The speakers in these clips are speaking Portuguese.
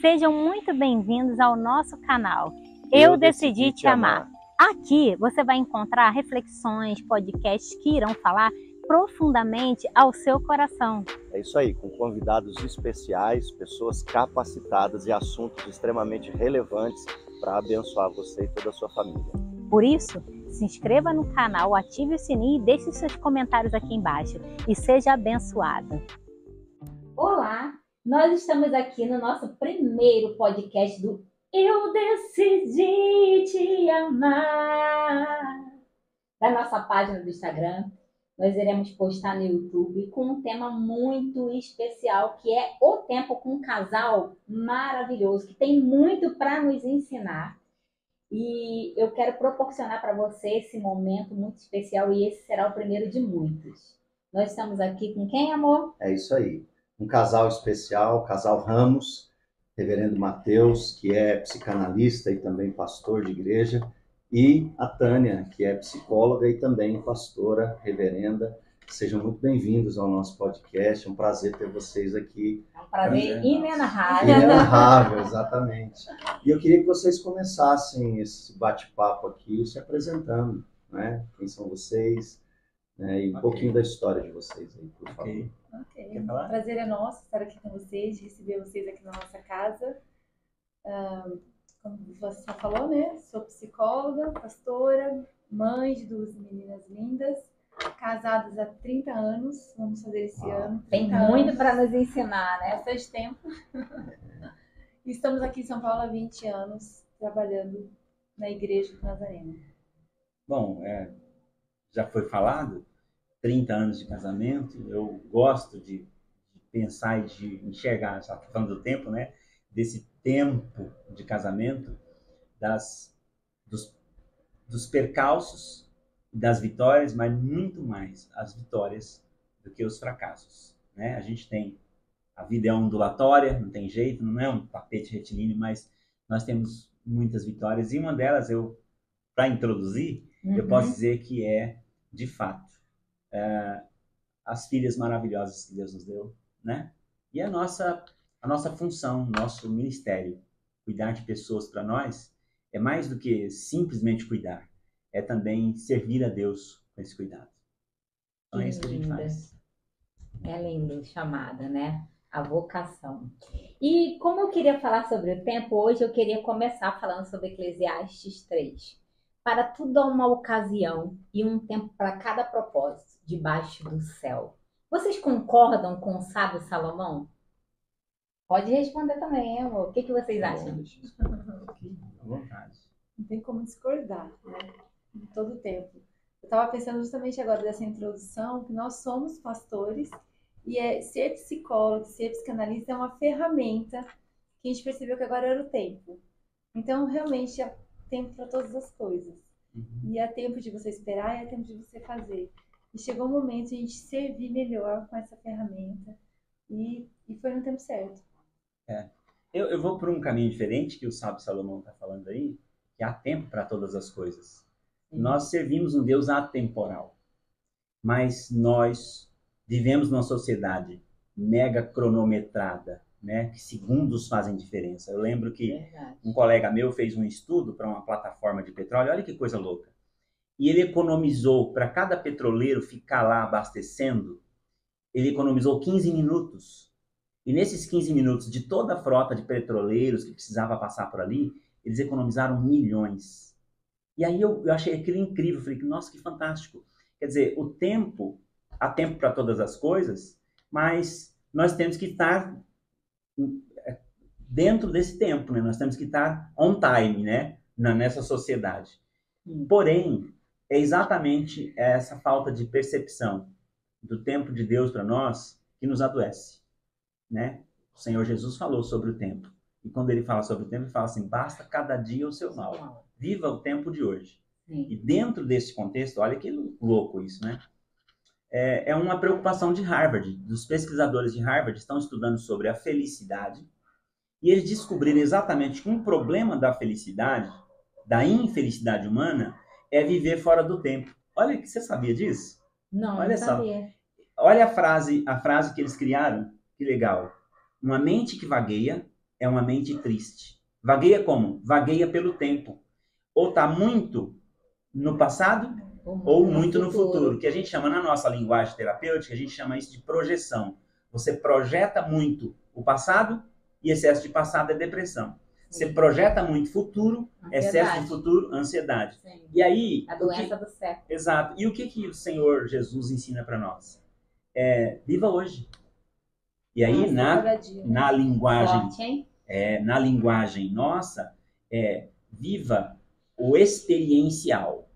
Sejam muito bem-vindos ao nosso canal Eu Decidi Te Amar. Aqui você vai encontrar reflexões, podcasts que irão falar profundamente ao seu coração. É isso aí, com convidados especiais, pessoas capacitadas e assuntos extremamente relevantes para abençoar você e toda a sua família. Por isso, se inscreva no canal, ative o sininho e deixe seus comentários aqui embaixo. E seja abençoado. Olá, nós estamos aqui no nosso primeiro podcast do Eu Decidi Te Amar. Da nossa página do Instagram, nós iremos postar no YouTube com um tema muito especial, que é o tempo com um casal maravilhoso, que tem muito para nos ensinar. E eu quero proporcionar para você esse momento muito especial e esse será o primeiro de muitos. Nós estamos aqui com quem, amor? É isso aí, um casal especial, casal Ramos, reverendo Mateus, que é psicanalista e também pastor de igreja, e a Tânia, que é psicóloga e também pastora, reverenda. Sejam muito bem-vindos ao nosso podcast, é um prazer ter vocês aqui. É um prazer inenarrável. Inenarrável, exatamente. E eu queria que vocês começassem esse bate-papo aqui se apresentando, né? Quem são vocês, né? E um pouquinho da história de vocês aí, por favor. O prazer é nosso estar aqui com vocês, receber vocês aqui na nossa casa. Como você já falou, né? Sou psicóloga, pastora, mãe de duas meninas lindas, casadas há 30 anos, vamos fazer esse ano. Tem muito para nos ensinar, né? Bastante tempo. E estamos aqui em São Paulo há 20 anos, trabalhando na Igreja do Nazareno. Bom, já foi falado, 30 anos de casamento, eu gosto de pensar e de enxergar, já falando do tempo, né? Desse tempo de casamento, dos percalços, das vitórias, mas muito mais as vitórias do que os fracassos, né? A gente tem, a vida é ondulatória, não tem jeito, não é um tapete retilíneo, mas nós temos muitas vitórias, e uma delas, para introduzir, eu posso dizer que é, de fato, as filhas maravilhosas que Deus nos deu, né? E a nossa função, nosso ministério, cuidar de pessoas para nós, é mais do que simplesmente cuidar, é também servir a Deus com esse cuidado. Então é isso que a gente faz. É lindo chamada, né? A vocação. E como eu queria falar sobre o tempo, hoje eu queria começar falando sobre Eclesiastes 3. Para tudo há uma ocasião e um tempo para cada propósito debaixo do céu. Vocês concordam com o sábio Salomão? Pode responder também, hein, amor? O que vocês acham? À vontade. Não tem como discordar, né? De todo o tempo. Eu estava pensando justamente agora dessa introdução, que nós somos pastores e ser psicólogo, ser psicanalista é uma ferramenta que a gente percebeu que agora era o tempo. Então, realmente, há tempo para todas as coisas. E há tempo de você esperar e há tempo de você fazer. E chegou o momento de a gente servir melhor com essa ferramenta e foi no tempo certo. Eu vou por um caminho diferente que o sábio Salomão está falando aí, que há tempo para todas as coisas. Nós servimos um Deus atemporal, mas nós vivemos numa sociedade mega cronometrada, né? Que segundos fazem diferença. Eu lembro que um colega meu fez um estudo para uma plataforma de petróleo, olha que coisa louca. E ele economizou, para cada petroleiro ficar lá abastecendo, ele economizou 15 minutos. E nesses 15 minutos, de toda a frota de petroleiros que precisava passar por ali, eles economizaram milhões. E aí eu achei aquilo incrível, falei, nossa, que fantástico. Quer dizer, há tempo para todas as coisas, mas nós temos que estar dentro desse tempo, né? Nós temos que estar on time, né? Nessa sociedade. Porém, é exatamente essa falta de percepção do tempo de Deus para nós que nos adoece, né? O Senhor Jesus falou sobre o tempo. E quando ele fala sobre o tempo, ele fala assim, basta cada dia o seu mal. Viva o tempo de hoje. E dentro desse contexto, olha que louco isso, né? É uma preocupação de Harvard. Dos pesquisadores de Harvard estão estudando sobre a felicidade e eles descobriram exatamente que um problema da felicidade, da infelicidade humana, é viver fora do tempo. Olha, que você sabia disso? Não, olha não sabia. Olha a frase que eles criaram, que legal. Uma mente que vagueia é uma mente triste. Vagueia como? Vagueia pelo tempo. Ou está muito no passado, ou muito no futuro. Que a gente chama, na nossa linguagem terapêutica, a gente chama isso de projeção. Você projeta muito o passado, e excesso de passado é depressão. Você projeta muito futuro, excesso de futuro, ansiedade. Sim. E aí... A doença do século. Exato. E o que o Senhor Jesus ensina para nós? Viva hoje. E aí, na linguagem... Forte, hein? Na linguagem nossa, viva o experiencial.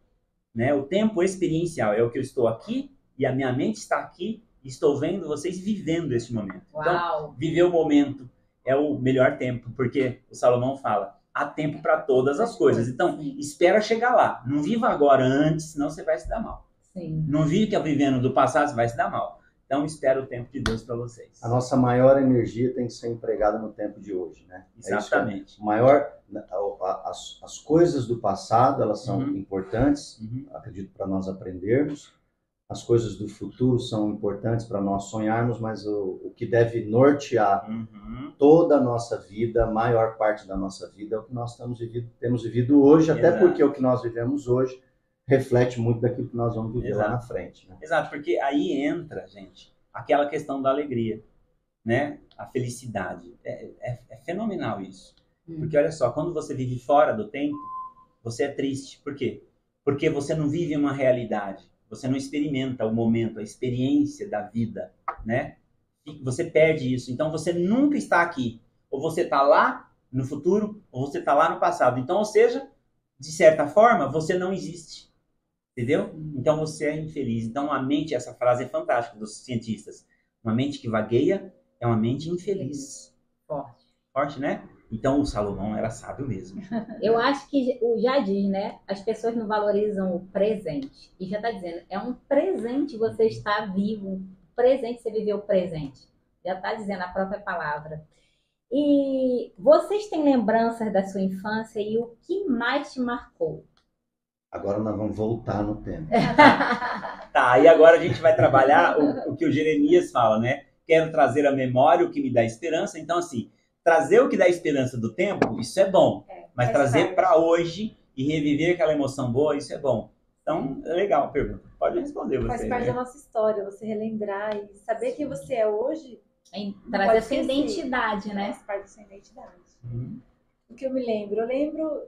Né? O tempo experiencial é o que eu estou aqui, e a minha mente está aqui, e estou vendo vocês vivendo esse momento. Uau. Então, viver o momento é o melhor tempo, porque o Salomão fala, há tempo para todas as coisas. Então, espera chegar lá. Não viva agora antes, senão você vai se dar mal. Sim. Não vive vivendo do passado, você vai se dar mal. Então, espera o tempo de Deus para vocês. A nossa maior energia tem que ser empregada no tempo de hoje, né? Exatamente. As coisas do passado, elas são importantes, acredito, para nós aprendermos. As coisas do futuro são importantes para nós sonharmos, mas o que deve nortear toda a nossa vida, a maior parte da nossa vida, é o que nós temos vivido hoje, até porque o que nós vivemos hoje reflete muito daquilo que nós vamos viver lá na frente. Né? Exato, porque aí entra, gente, aquela questão da alegria, né? A felicidade. É fenomenal isso. Porque olha só, quando você vive fora do tempo, você é triste. Por quê? Porque você não vive uma realidade. Você não experimenta o momento, a experiência da vida, né? E você perde isso. Então, você nunca está aqui. Ou você está lá no futuro, ou você está lá no passado. Então, ou seja, de certa forma, você não existe. Entendeu? Então, você é infeliz. Então, a mente, essa frase é fantástica dos cientistas. Uma mente que vagueia é uma mente infeliz. Forte. Forte, né? Então, o Salomão era sábio mesmo. Eu acho que já diz, né? As pessoas não valorizam o presente. E já está dizendo, é um presente você estar vivo. Um presente você viver o presente. Já está dizendo a própria palavra. E vocês têm lembranças da sua infância e o que mais te marcou? Agora nós vamos voltar no tempo. Tá, e agora a gente vai trabalhar o que o Jeremias fala, né? Quero trazer à memória o que me dá esperança. Então, assim, trazer o que dá esperança do tempo, isso é bom. Mas trazer para hoje e reviver aquela emoção boa, isso é bom. Então, é legal a pergunta. Pode responder você. Faz parte da nossa história, você relembrar e saber quem você é hoje. Trazer essa identidade, né? Faz parte da sua identidade. O que eu me lembro? Eu lembro...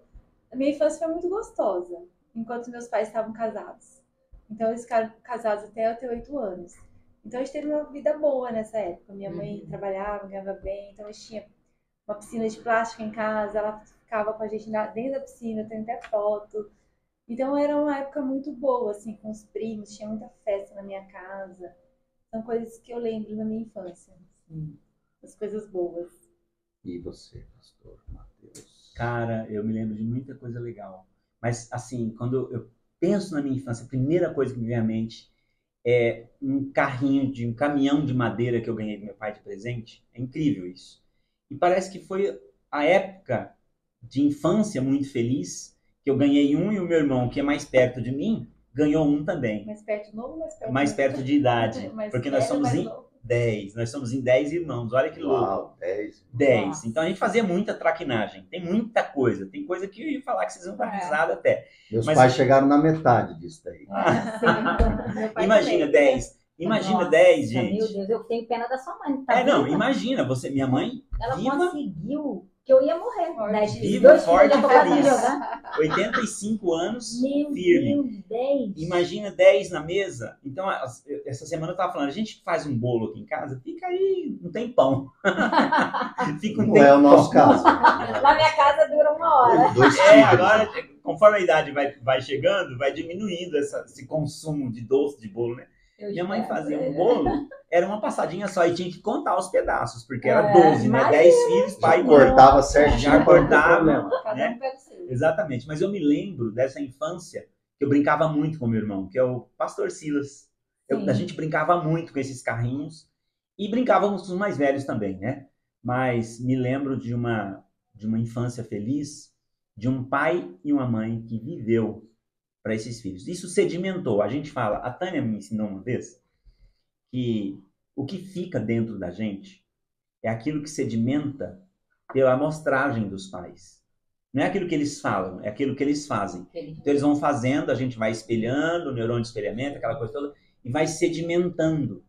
A minha infância foi muito gostosa, enquanto meus pais estavam casados. Então, eles ficaram casados até eu ter 8 anos. Então, a gente teve uma vida boa nessa época. Minha mãe trabalhava, ganhava bem. Então, a gente tinha uma piscina de plástico em casa. Ela ficava com a gente dentro da piscina, tem até foto. Então, era uma época muito boa, assim, com os primos. Tinha muita festa na minha casa. São coisas que eu lembro da minha infância. As coisas boas. E você, pastor Matheus? Cara, eu me lembro de muita coisa legal. Mas, assim, quando eu penso na minha infância, a primeira coisa que me vem à mente é um caminhão de madeira que eu ganhei do meu pai de presente. É incrível isso. E parece que foi a época de infância muito feliz, que eu ganhei um e o meu irmão, que é mais perto de mim, ganhou um também. Mais perto de novo ou mais perto? Mais perto de idade. Porque nós somos em 10. Nós somos em 10 irmãos. Olha que louco. Uau, 10. 10. Então a gente fazia muita traquinagem. Tem muita coisa. Tem coisa que eu ia falar que vocês vão dar risada até. Meus pais chegaram na metade disso daí. Imagina 10. Imagina 10, gente. Meu Deus, eu tenho pena da sua mãe. Tá não, imagina. Minha mãe. Ela conseguiu que eu ia morrer. Viva, forte e feliz. 85 anos, meu firme. Deus, 10. Imagina 10 na mesa. Então, essa semana eu tava falando, a gente faz um bolo aqui em casa, fica aí um tempão. Fica um Não tempão. é o nosso caso. Na minha casa dura 1 hora. Agora, conforme a idade vai chegando, vai diminuindo esse consumo de doce, de bolo, né? Minha mãe fazia um bolo, era uma passadinha só, e tinha que contar os pedaços, porque era 12, né? 10 filhos, pai e mãe. Cortava certinho. Já cortava, Cada né? um pega o seu. Exatamente, mas eu me lembro dessa infância que eu brincava muito com meu irmão, que é o Pastor Silas. A gente brincava muito com esses carrinhos e brincávamos com os mais velhos também, né? Mas me lembro de uma infância feliz, de um pai e uma mãe que viveu para esses filhos. Isso sedimentou. A gente fala, a Tânia me ensinou uma vez que o que fica dentro da gente é aquilo que sedimenta pela amostragem dos pais. Não é aquilo que eles falam, é aquilo que eles fazem. Então eles vão fazendo, a gente vai espelhando, o neurônio de espelhamento, aquela coisa toda, e vai sedimentando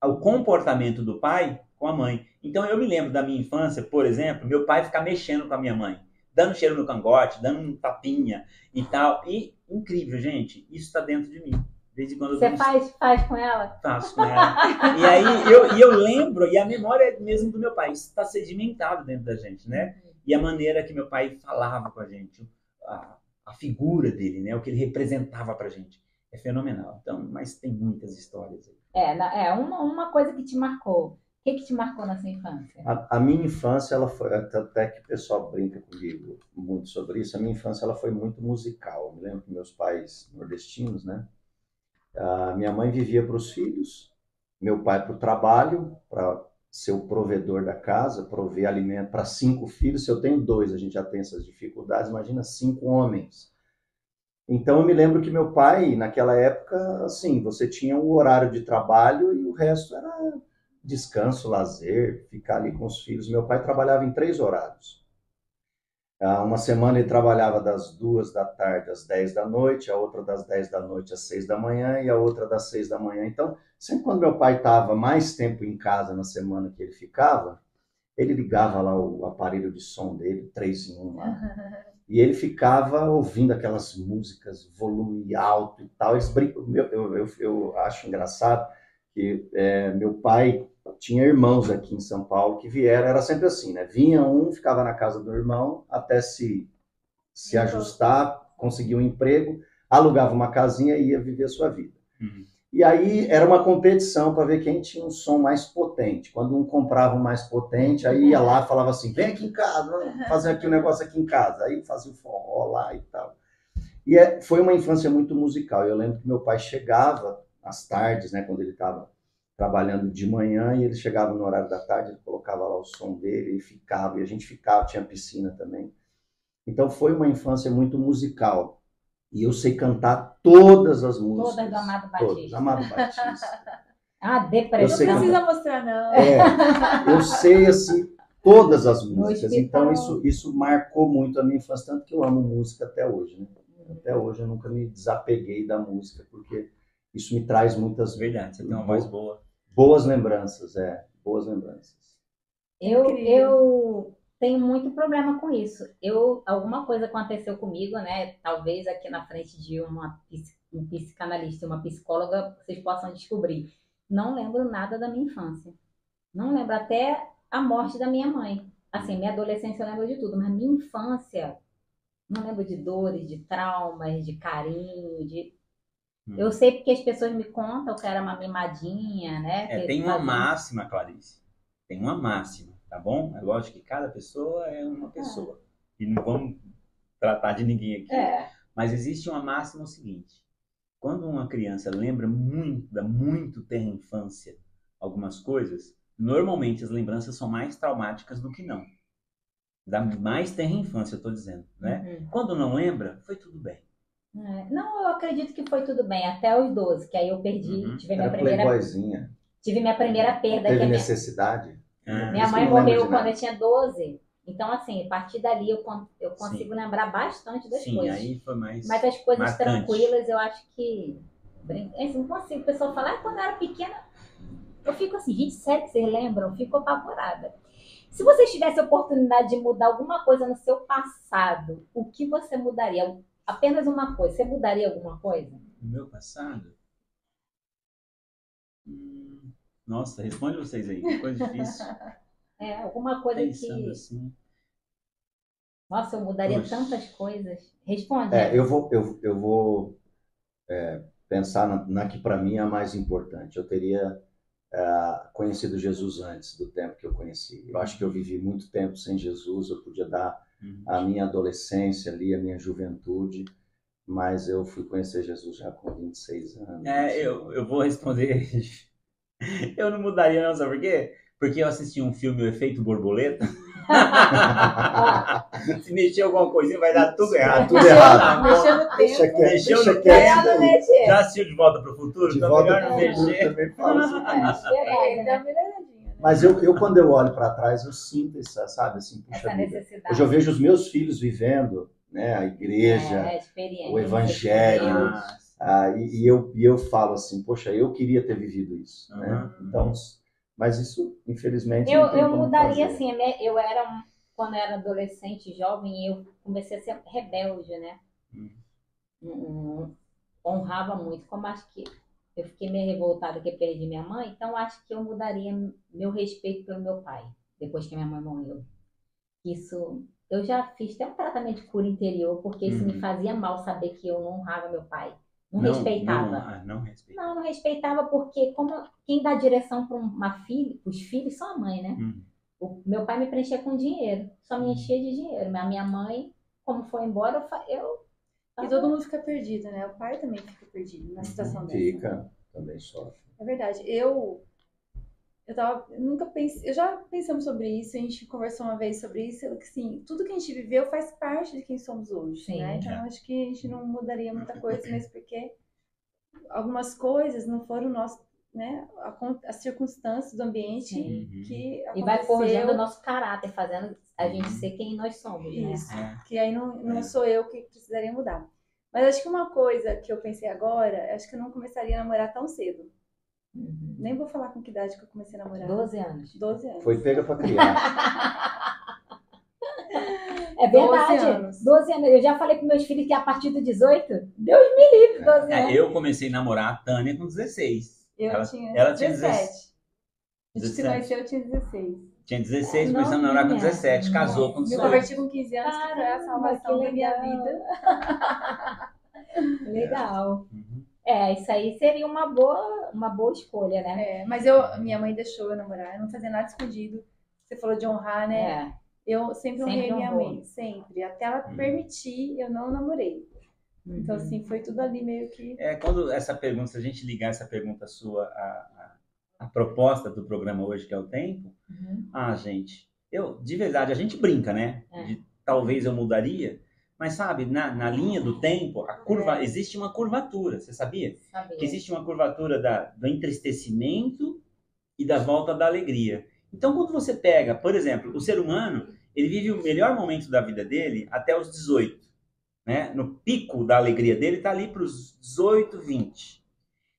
o comportamento do pai com a mãe. Então eu me lembro da minha infância, por exemplo, meu pai ficar mexendo com a minha mãe, dando cheiro no cangote, dando um tapinha e tal. E incrível, gente, isso está dentro de mim. Desde quando Você faz com ela? Faço com ela. E aí eu lembro, e a memória mesmo do meu pai, isso está sedimentado dentro da gente, né? E a maneira que meu pai falava com a gente, a figura dele, né? O que ele representava pra gente. É fenomenal. Então, mas tem muitas histórias aí. Uma coisa que te marcou. O que te marcou na sua infância? A minha infância, ela foi, até que o pessoal brinca comigo muito sobre isso, a minha infância ela foi muito musical. Eu me lembro que meus pais nordestinos, né? Minha mãe vivia para os filhos, meu pai para o trabalho, para ser o provedor da casa, prover alimento para 5 filhos. Se eu tenho 2, a gente já tem essas dificuldades, imagina 5 homens. Então eu me lembro que meu pai, naquela época, assim, você tinha um horário de trabalho e o resto era descanso, lazer, ficar ali com os filhos. Meu pai trabalhava em 3 horários. Uma semana ele trabalhava das 2 da tarde às 10 da noite, a outra das 10 da noite às 6 da manhã e a outra das 6 da manhã. Então, sempre quando meu pai estava mais tempo em casa na semana que ele ficava, ele ligava lá o aparelho de som dele, 3 em 1 lá, e ele ficava ouvindo aquelas músicas, volume alto e tal. Eles brincam, eu acho engraçado que meu pai tinha irmãos aqui em São Paulo que vieram, era sempre assim, né? Vinha um, ficava na casa do irmão até se ajustar, conseguir um emprego, alugava uma casinha e ia viver a sua vida. E aí era uma competição para ver quem tinha um som mais potente. Quando um comprava um mais potente, aí ia lá e falava assim, vem aqui em casa, vamos fazer aqui um negócio aqui em casa. Aí fazia o forró lá e tal. E foi uma infância muito musical. Eu lembro que meu pai chegava às tardes, né, quando ele estava trabalhando de manhã, e ele chegava no horário da tarde, ele colocava lá o som dele e ficava, e a gente ficava, tinha piscina também. Então foi uma infância muito musical. E eu sei cantar todas as músicas. Todas do Amado Batista. Todas, Amado Batista. Depressão. Não precisa mostrar, não. Eu sei, assim, todas as músicas. Então isso marcou muito a minha infância, tanto que eu amo música até hoje, né? Até hoje eu nunca me desapeguei da música, porque isso me traz muitas... Verdade, você tem uma voz boa. Boas lembranças, boas lembranças. Eu tenho muito problema com isso. Alguma coisa aconteceu comigo, né? Talvez aqui na frente de um psicanalista, uma psicóloga, vocês possam descobrir. Não lembro nada da minha infância. Não lembro até a morte da minha mãe. Assim, minha adolescência eu lembro de tudo, mas minha infância, não lembro de dores, de traumas, de carinho, Eu sei porque as pessoas me contam que eu era uma mimadinha, né? Tem uma máxima, Clarice. Tem uma máxima, tá bom? É lógico que cada pessoa é uma pessoa. E não vamos tratar de ninguém aqui. Mas existe uma máxima o seguinte. Quando uma criança lembra muito tenra infância algumas coisas, normalmente as lembranças são mais traumáticas do que não. Da mais tenra infância, eu tô dizendo, né? Quando não lembra, foi tudo bem. Não, eu acredito que foi tudo bem, até os 12, que aí eu perdi, tive minha playboyzinha. Tive minha primeira perda. Teve necessidade? Minha mãe morreu quando eu tinha 12. Então, assim, a partir dali eu consigo lembrar bastante das coisas. Sim, aí foi mais Mas as coisas marcante. Tranquilas, eu acho que... Não consigo. O pessoal fala, quando eu era pequena... Eu fico assim, gente, sério que vocês lembram? Eu fico apavorada. Se você tivesse a oportunidade de mudar alguma coisa no seu passado, o que você mudaria? Apenas uma coisa. Você mudaria alguma coisa? No meu passado? Nossa, responde vocês aí. Que coisa difícil. Alguma coisa pensando assim. Nossa, eu mudaria tantas coisas. Responde. Eu vou pensar na que para mim é a mais importante. Eu teria conhecido Jesus antes do tempo que eu conheci. Eu acho que eu vivi muito tempo sem Jesus. Eu podia dar a minha adolescência ali, a minha juventude, mas eu fui conhecer Jesus já com 26 anos. Eu vou responder. Eu não mudaria não, sabe por quê? Porque eu assisti um filme, O Efeito Borboleta. Se mexer alguma coisinha, vai dar tudo errado. Tudo errado. Mexeu no tempo. Mexeu no tempo. Já assistiu De Volta para o Futuro? De Então Volta melhor não mexer. Também fala assim. Dá uma melhoradinha. Mas eu quando eu olho para trás, eu sinto essa, sabe, assim, puxa Essa vida. necessidade. Hoje eu vejo os meus filhos vivendo, né, a igreja, o evangelho, e eu falo assim, poxa, eu queria ter vivido isso, né? Então, mas isso, infelizmente, não tem Eu como mudaria fazer. assim, quando eu era adolescente, jovem, eu comecei a ser rebelde, né? Honrava muito, como acho que eu fiquei meio revoltada que perdi minha mãe, então acho que eu mudaria meu respeito pelo meu pai, depois que minha mãe morreu. Isso, eu já fiz até um tratamento de cura interior, porque isso me fazia mal saber que eu não honrava meu pai. Não respeitava. Não respeitava. Não respeitava porque quem dá direção para uma filha, os filhos são a mãe, né? O meu pai me preenchia com dinheiro, só me enchia de dinheiro. A minha mãe, como foi embora, E todo mundo fica perdido, né? O pai também fica perdido na situação dessa. Fica, também sofre. É verdade. Nunca pensei, já pensamos sobre isso, a gente conversou uma vez sobre isso, que sim, tudo que a gente viveu faz parte de quem somos hoje, Sim, né? Então acho que a gente não mudaria muita coisa, mesmo porque algumas coisas não foram nosso, né? As circunstâncias do ambiente que aconteceu. E vai forjando o nosso caráter, fazendo a gente ser quem nós somos, né? Isso, que aí não sou eu que precisaria mudar. Mas acho que uma coisa que eu pensei agora, acho que eu não começaria a namorar tão cedo. Nem vou falar com que idade que eu comecei a namorar. 12 anos. 12 anos. Foi pega para criança. É verdade. 12 anos. Eu já falei para meus filhos que a partir do 18, Deus me livre, 12 anos. Eu comecei a namorar a Tânia com 16. Ela tinha 17. A gente se conheceu, eu tinha 16. Tinha 16, começou a namorar com 17, casou com 18. Me converti com 15 anos, que foi a salvação da minha vida. Legal. Isso aí seria uma boa escolha, né? Mas minha mãe deixou eu namorar, eu não fazia nada escondido. Você falou de honrar, né? Eu sempre honrei minha mãe, sempre. Até ela permitir, eu não namorei. Então, assim, foi tudo ali meio que... Quando essa pergunta, se a gente ligar essa pergunta sua à proposta do programa hoje, que é o tempo, gente, de verdade, a gente brinca, né? Talvez eu mudaria, mas sabe, na linha do tempo, existe uma curvatura, você sabia? Que existe uma curvatura do entristecimento e da volta da alegria. Então, quando você pega, por exemplo, o ser humano, ele vive o melhor momento da vida dele até os 18, né? No pico da alegria dele está ali para os 18, 20.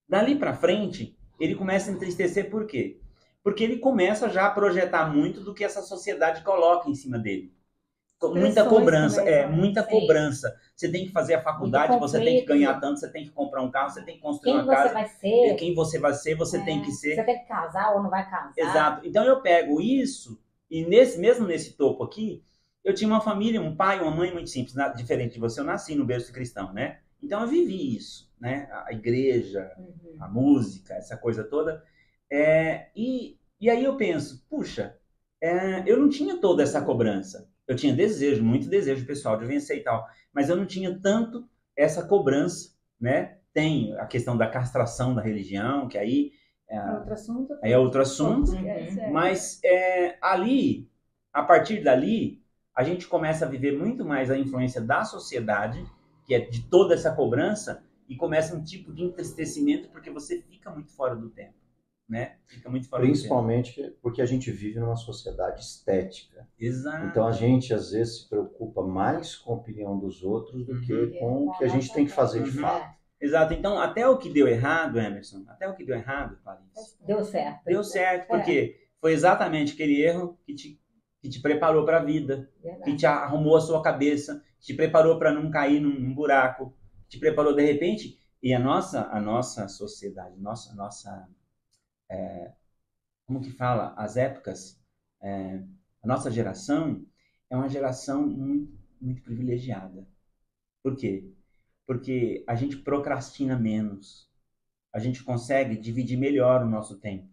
Dali para frente, ele começa a entristecer por quê? Porque ele começa já a projetar muito do que essa sociedade coloca em cima dele. Muita cobrança, muita cobrança. Você tem que fazer a faculdade, você tem que ganhar tanto, você tem que comprar um carro, você tem que construir uma casa. Quem você vai ser, você tem que ser. Você tem que casar ou não vai casar. Exato. Então eu pego isso, e mesmo nesse topo aqui, eu tinha uma família, um pai, uma mãe muito simples, diferente de você, eu nasci no berço cristão, né? Então eu vivi isso, né? A igreja, a música, essa coisa toda. E aí eu penso, puxa, eu não tinha toda essa cobrança. Eu tinha muito desejo pessoal de vencer e tal, mas eu não tinha tanto essa cobrança, né? Tem a questão da castração da religião, que aí é outro assunto. Mas ali, a partir dali, a gente começa a viver muito mais a influência da sociedade, que é de toda essa cobrança, e começa um tipo de entristecimento porque você fica muito fora do tempo. Né? Fica muito fora Principalmente porque a gente vive numa sociedade estética. Exato. Então a gente às vezes se preocupa mais com a opinião dos outros do que com o que a gente tem que fazer de fato. Exato. Então até o que deu errado, Emerson, Clarice, deu certo. Deu certo, porque foi exatamente aquele erro que te preparou para a vida, que te arrumou a sua cabeça, te preparou para não cair num buraco, te preparou de repente. E a nossa sociedade, como que fala? As épocas, a nossa geração é uma geração muito, muito privilegiada. Por quê? Porque a gente procrastina menos, a gente consegue dividir melhor o nosso tempo.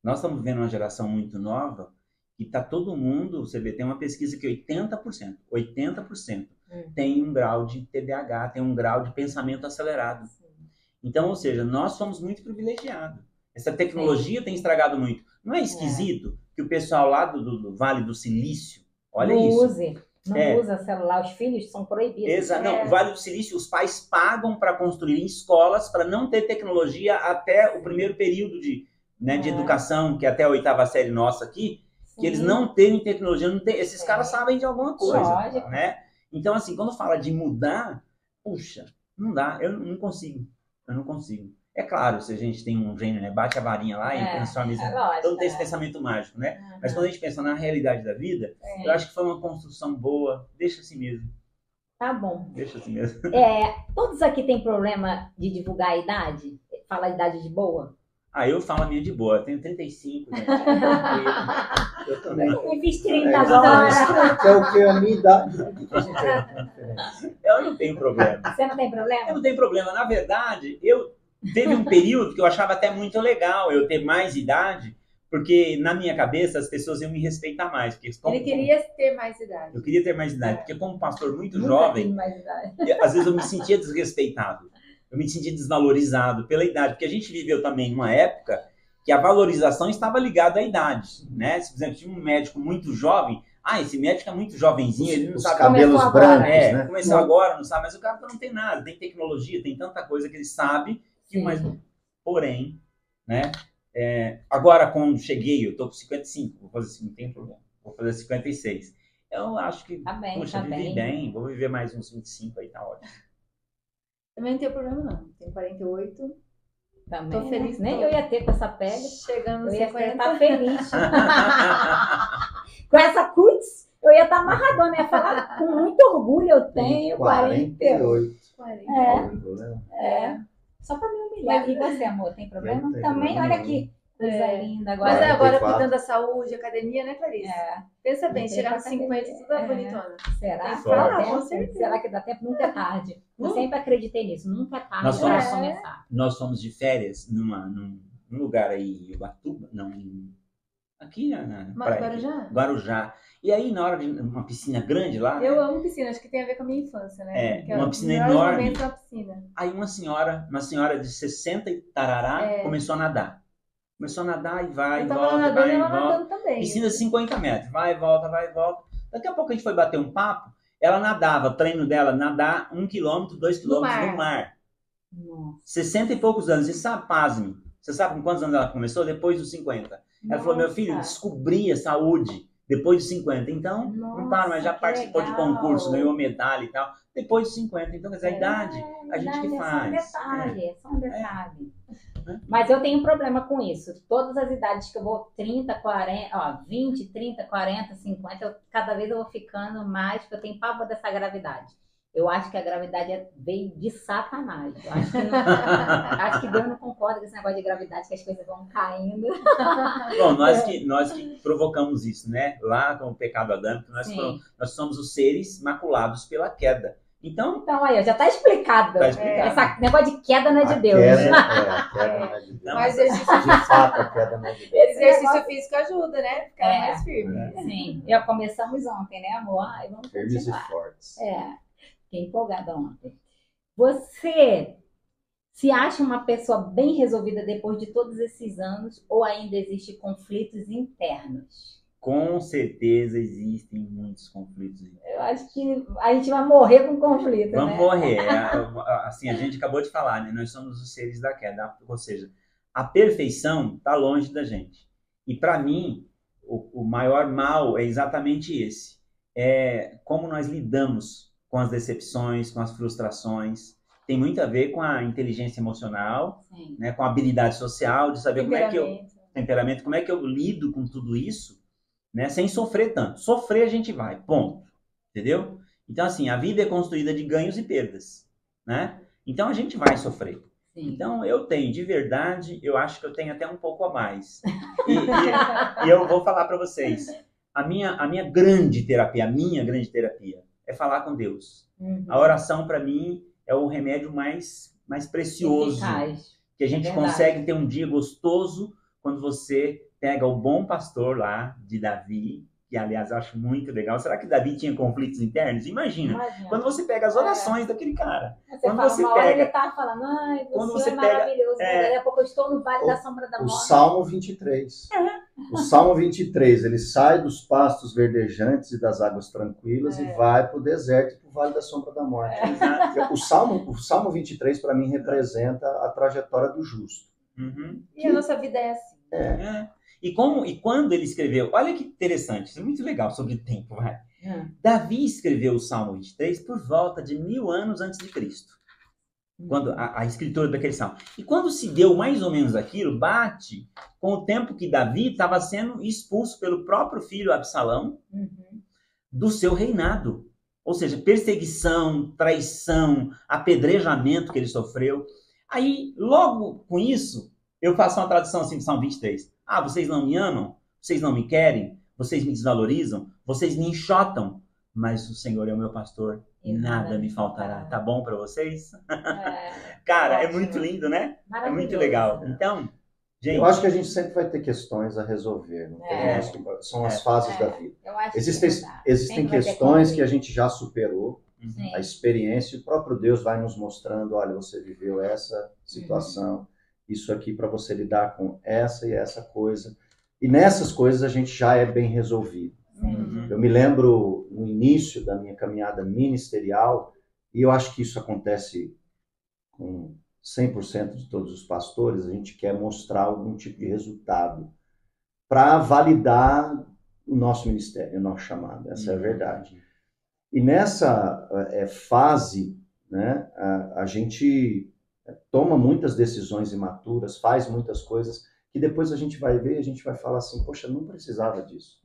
Nós estamos vivendo uma geração muito nova e está todo mundo, você vê, tem uma pesquisa que 80% tem um grau de TDAH, tem um grau de pensamento acelerado. Então, ou seja, nós somos muito privilegiados. Essa tecnologia tem estragado muito. Não é esquisito que o pessoal lá do Vale do Silício, olha isso. Não usa celular, os filhos são proibidos. Exato. Não, o Vale do Silício, os pais pagam para construir escolas para não ter tecnologia até o primeiro período né, de educação, que até a 8ª série nossa aqui, Sim. que eles não terem tecnologia, não tem, esses caras sabem de alguma coisa, Lógico. né? Então, assim, quando fala de mudar, puxa, não dá, eu não consigo. É claro, se a gente tem um gênio, né, bate a varinha lá e transforma isso. Então tem esse pensamento mágico, né? Mas quando a gente pensa na realidade da vida, eu acho que foi uma construção boa, deixa assim mesmo. Tá bom. Deixa assim mesmo. Todos aqui têm problema de divulgar a idade? Falar a idade de boa? Eu falo a minha de boa, eu tenho 35, né? Eu também. Eu fiz 30 agora. Que é o que? A minha idade. Eu não tenho problema. Você não tem problema? Eu não tenho problema. Na verdade, teve um período que eu achava até muito legal eu ter mais idade, porque na minha cabeça as pessoas iam me respeitar mais. Porque Ele queria ter mais idade. Eu queria ter mais idade, porque como pastor muito Nunca jovem, tive mais idade. às vezes eu me sentia desrespeitado. Eu me sentia desvalorizado pela idade, porque a gente viveu também numa época que a valorização estava ligada à idade, né? Se, por exemplo, tinha um médico muito jovem, esse médico é muito jovenzinho, ele não Os sabe... cabelos brancos, né? Começou agora, não sabe, mas o cara não tem nada, tem tecnologia, tem tanta coisa que ele sabe, porém, né? Agora, quando cheguei, eu tô com 55, vou fazer assim, não tem problema, vou fazer 56. Eu acho que, vivi bem, vou viver mais uns 25 aí, tá ótimo. Também não tenho problema, não. Tenho 48. Também, tô feliz. Nem eu ia ter com essa pele. Chegando nos 50. Estar feliz. Com essa cutis, eu ia estar amarradona. Eu ia falar com muito orgulho, eu tenho 48. 48. Só para me humilhar. E você, amor, tem problema? Também, olha aqui. Coisa linda agora. Mas agora cuidando da saúde, academia, né, Clarice? Pensa bem, chegar nos 50 tudo bonitona. Será? Com certeza. Será que dá tempo? Nunca é tarde. Eu sempre acreditei nisso. Nunca é tarde para começar. Nós fomos de férias num lugar aí, em Ubatuba, aqui na praia. Guarujá. E aí, na hora de uma piscina grande lá... Eu amo piscina, acho que tem a ver com a minha infância, né? Uma piscina enorme. Na piscina. Aí uma senhora de 60 e tarará começou a nadar. Começou a nadar e vai e volta, vai e volta. Também. Piscina de 50 metros, vai e volta, vai e volta. Daqui a pouco a gente foi bater um papo, ela nadava, o treino dela, nadar 1 quilômetro, 2 quilômetros no mar. Nossa. 60 e poucos anos, e sabe, pasme, você sabe com quantos anos ela começou? Depois dos 50. Ela falou, meu filho, descobri a saúde depois dos 50, então não para, mas já participou de concurso, ganhou medalha e tal, depois dos 50, então quer dizer, a idade, a gente que faz. É só um detalhe. Mas eu tenho um problema com isso. Todas as idades que eu vou, 30, 40, 20, 30, 40, 50, cada vez eu vou ficando mais, porque eu tenho pavor dessa gravidade. Eu acho que a gravidade veio de Satanás. Eu acho que Deus não concorda com esse negócio de gravidade, que as coisas vão caindo. Bom, nós que provocamos isso, né? Lá com o pecado adâmico, nós somos os seres maculados pela queda. Então aí, já está explicado. Esse negócio de queda não é de Deus. Queda não é de Deus. Mas de fato, a queda não é de Deus. Exercício físico ajuda, né? Ficar mais firme. Sim, já começamos ontem, né, amor? Vamos firmes continuar. E fortes. Fiquei empolgada ontem. Você se acha uma pessoa bem resolvida depois de todos esses anos ou ainda existem conflitos internos? Com certeza existem muitos conflitos. Eu acho que a gente vai morrer com conflito, Vamos né? morrer. Assim, a gente acabou de falar, né? Nós somos os seres da queda. Ou seja, a perfeição está longe da gente. E para mim, o maior mal é exatamente esse. É como nós lidamos com as decepções, com as frustrações. Tem muito a ver com a inteligência emocional, né? Com a habilidade social, de saber temperamento, como é que eu lido com tudo isso, né, sem sofrer tanto. Sofrer a gente vai, ponto. Entendeu? Então, assim, a vida é construída de ganhos e perdas, né? Então, a gente vai sofrer. Sim. Então, eu tenho, de verdade, eu acho que eu tenho até um pouco a mais. E eu vou falar para vocês, a minha grande terapia é falar com Deus. A oração, para mim, é o remédio mais precioso. Eficaz. Que a gente consegue ter um dia gostoso quando você pega o bom pastor lá de Davi, que aliás eu acho muito legal. Será que Davi tinha conflitos internos? Imagina. Quando você pega as orações daquele cara. Quando você hora ele tá falando, ai, você é maravilhoso. Daqui a pouco eu estou no vale da sombra da morte. O Salmo 23. O Salmo 23, ele sai dos pastos verdejantes e das águas tranquilas e vai para o deserto e para o vale da sombra da morte. O Salmo 23, para mim, representa a trajetória do justo. E a nossa vida é assim. E quando ele escreveu, olha que interessante, isso é muito legal sobre tempo, vai. Davi escreveu o Salmo 23 por volta de 1000 anos antes de Cristo. Quando a escritura daquele salmo. E quando se deu mais ou menos aquilo, bate com o tempo que Davi estava sendo expulso pelo próprio filho Absalão do seu reinado. Ou seja, perseguição, traição, apedrejamento que ele sofreu. Aí, logo com isso, eu faço uma tradução assim do Salmo 23. Vocês não me amam? Vocês não me querem? Vocês me desvalorizam? Vocês me enxotam? Mas o Senhor é o meu pastor. E nada me faltará. Tá bom para vocês? Cara, ótimo. É muito lindo, né? É muito legal. Então, gente... Eu acho que a gente sempre vai ter questões a resolver. São as fases da vida. Existem questões que a gente já superou. A experiência, o próprio Deus vai nos mostrando, olha, você viveu essa situação, isso aqui para você lidar com essa e essa coisa. E nessas coisas a gente já é bem resolvido. Eu me lembro no início da minha caminhada ministerial, e eu acho que isso acontece com 100% de todos os pastores, a gente quer mostrar algum tipo de resultado para validar o nosso ministério, o nosso chamado, essa é a verdade. E nessa fase, né, a gente toma muitas decisões imaturas, faz muitas coisas que depois a gente vai ver e a gente vai falar assim, poxa, não precisava disso.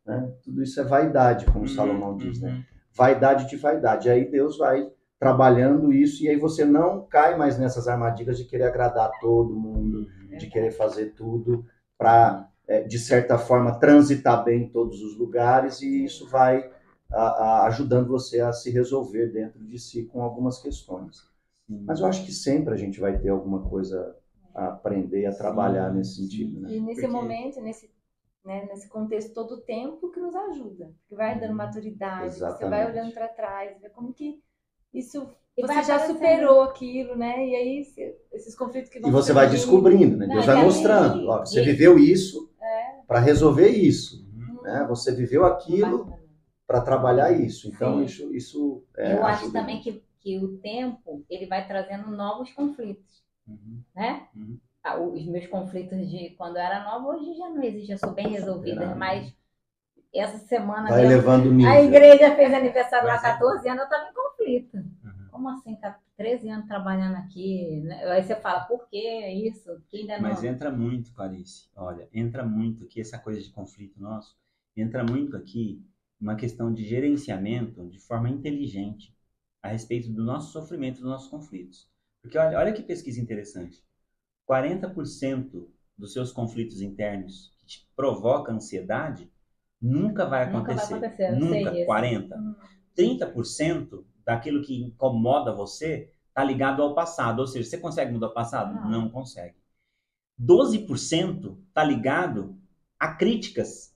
Né? Tudo isso é vaidade, como Salomão diz, né? Vaidade de vaidade. E aí Deus vai trabalhando isso e aí você não cai mais nessas armadilhas de querer agradar todo mundo, de querer fazer tudo para, de certa forma, transitar bem em todos os lugares e isso vai ajudando você a se resolver dentro de si com algumas questões. Mas eu acho que sempre a gente vai ter alguma coisa a aprender, a trabalhar nesse sentido. Né? E nesse momento, nesse contexto todo o tempo que nos ajuda. Que vai dando maturidade, Exatamente. Você vai olhando para trás, vê como que isso... Você já superou aquilo, né? E aí, esses conflitos que vão... E você vai descobrindo, né? Deus vai mostrando. Ó, você viveu isso para resolver isso. Né? Você viveu aquilo para trabalhar isso. Então, isso eu acho também que o tempo, ele vai trazendo novos conflitos. Né? Os meus conflitos de quando eu era nova, hoje já não existe, já sou bem resolvida, mas essa semana vai elevando o nível. A igreja fez aniversário lá 14 anos, eu estava em conflito. Como assim, 13 anos trabalhando aqui? Né? Aí você fala, por que isso? Que ainda não... Mas entra muito, Clarice, olha, entra muito aqui essa coisa de conflito nosso, entra muito aqui uma questão de gerenciamento de forma inteligente a respeito do nosso sofrimento, dos nossos conflitos. Porque olha que pesquisa interessante. 40% dos seus conflitos internos que te provocam ansiedade nunca vai acontecer. Nunca. 40%. 30% daquilo que incomoda você está ligado ao passado. Ou seja, você consegue mudar o passado? Não consegue. 12% está ligado a críticas.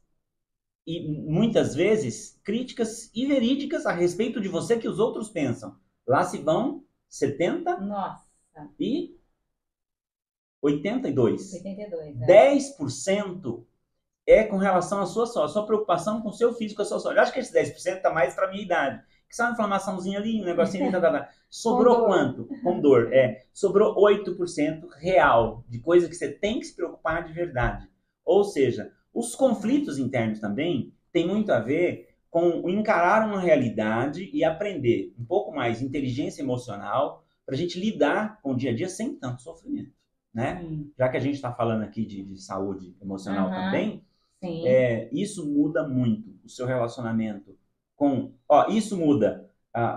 E muitas vezes, críticas verídicas a respeito de você que os outros pensam. Lá se vão 70%. Nossa. E 82. 10% é com relação à sua preocupação com o seu físico, com a sua saúde. Eu acho que esse 10% está mais para a minha idade. Que só uma inflamaçãozinha ali, um negocinho ali, Sobrou quanto? Com dor. Sobrou 8% real de coisa que você tem que se preocupar de verdade. Ou seja, os conflitos internos também têm muito a ver com encarar uma realidade e aprender um pouco mais de inteligência emocional para a gente lidar com o dia a dia sem tanto sofrimento, né? Já que a gente está falando aqui de saúde emocional também, isso muda muito o seu relacionamento com... isso muda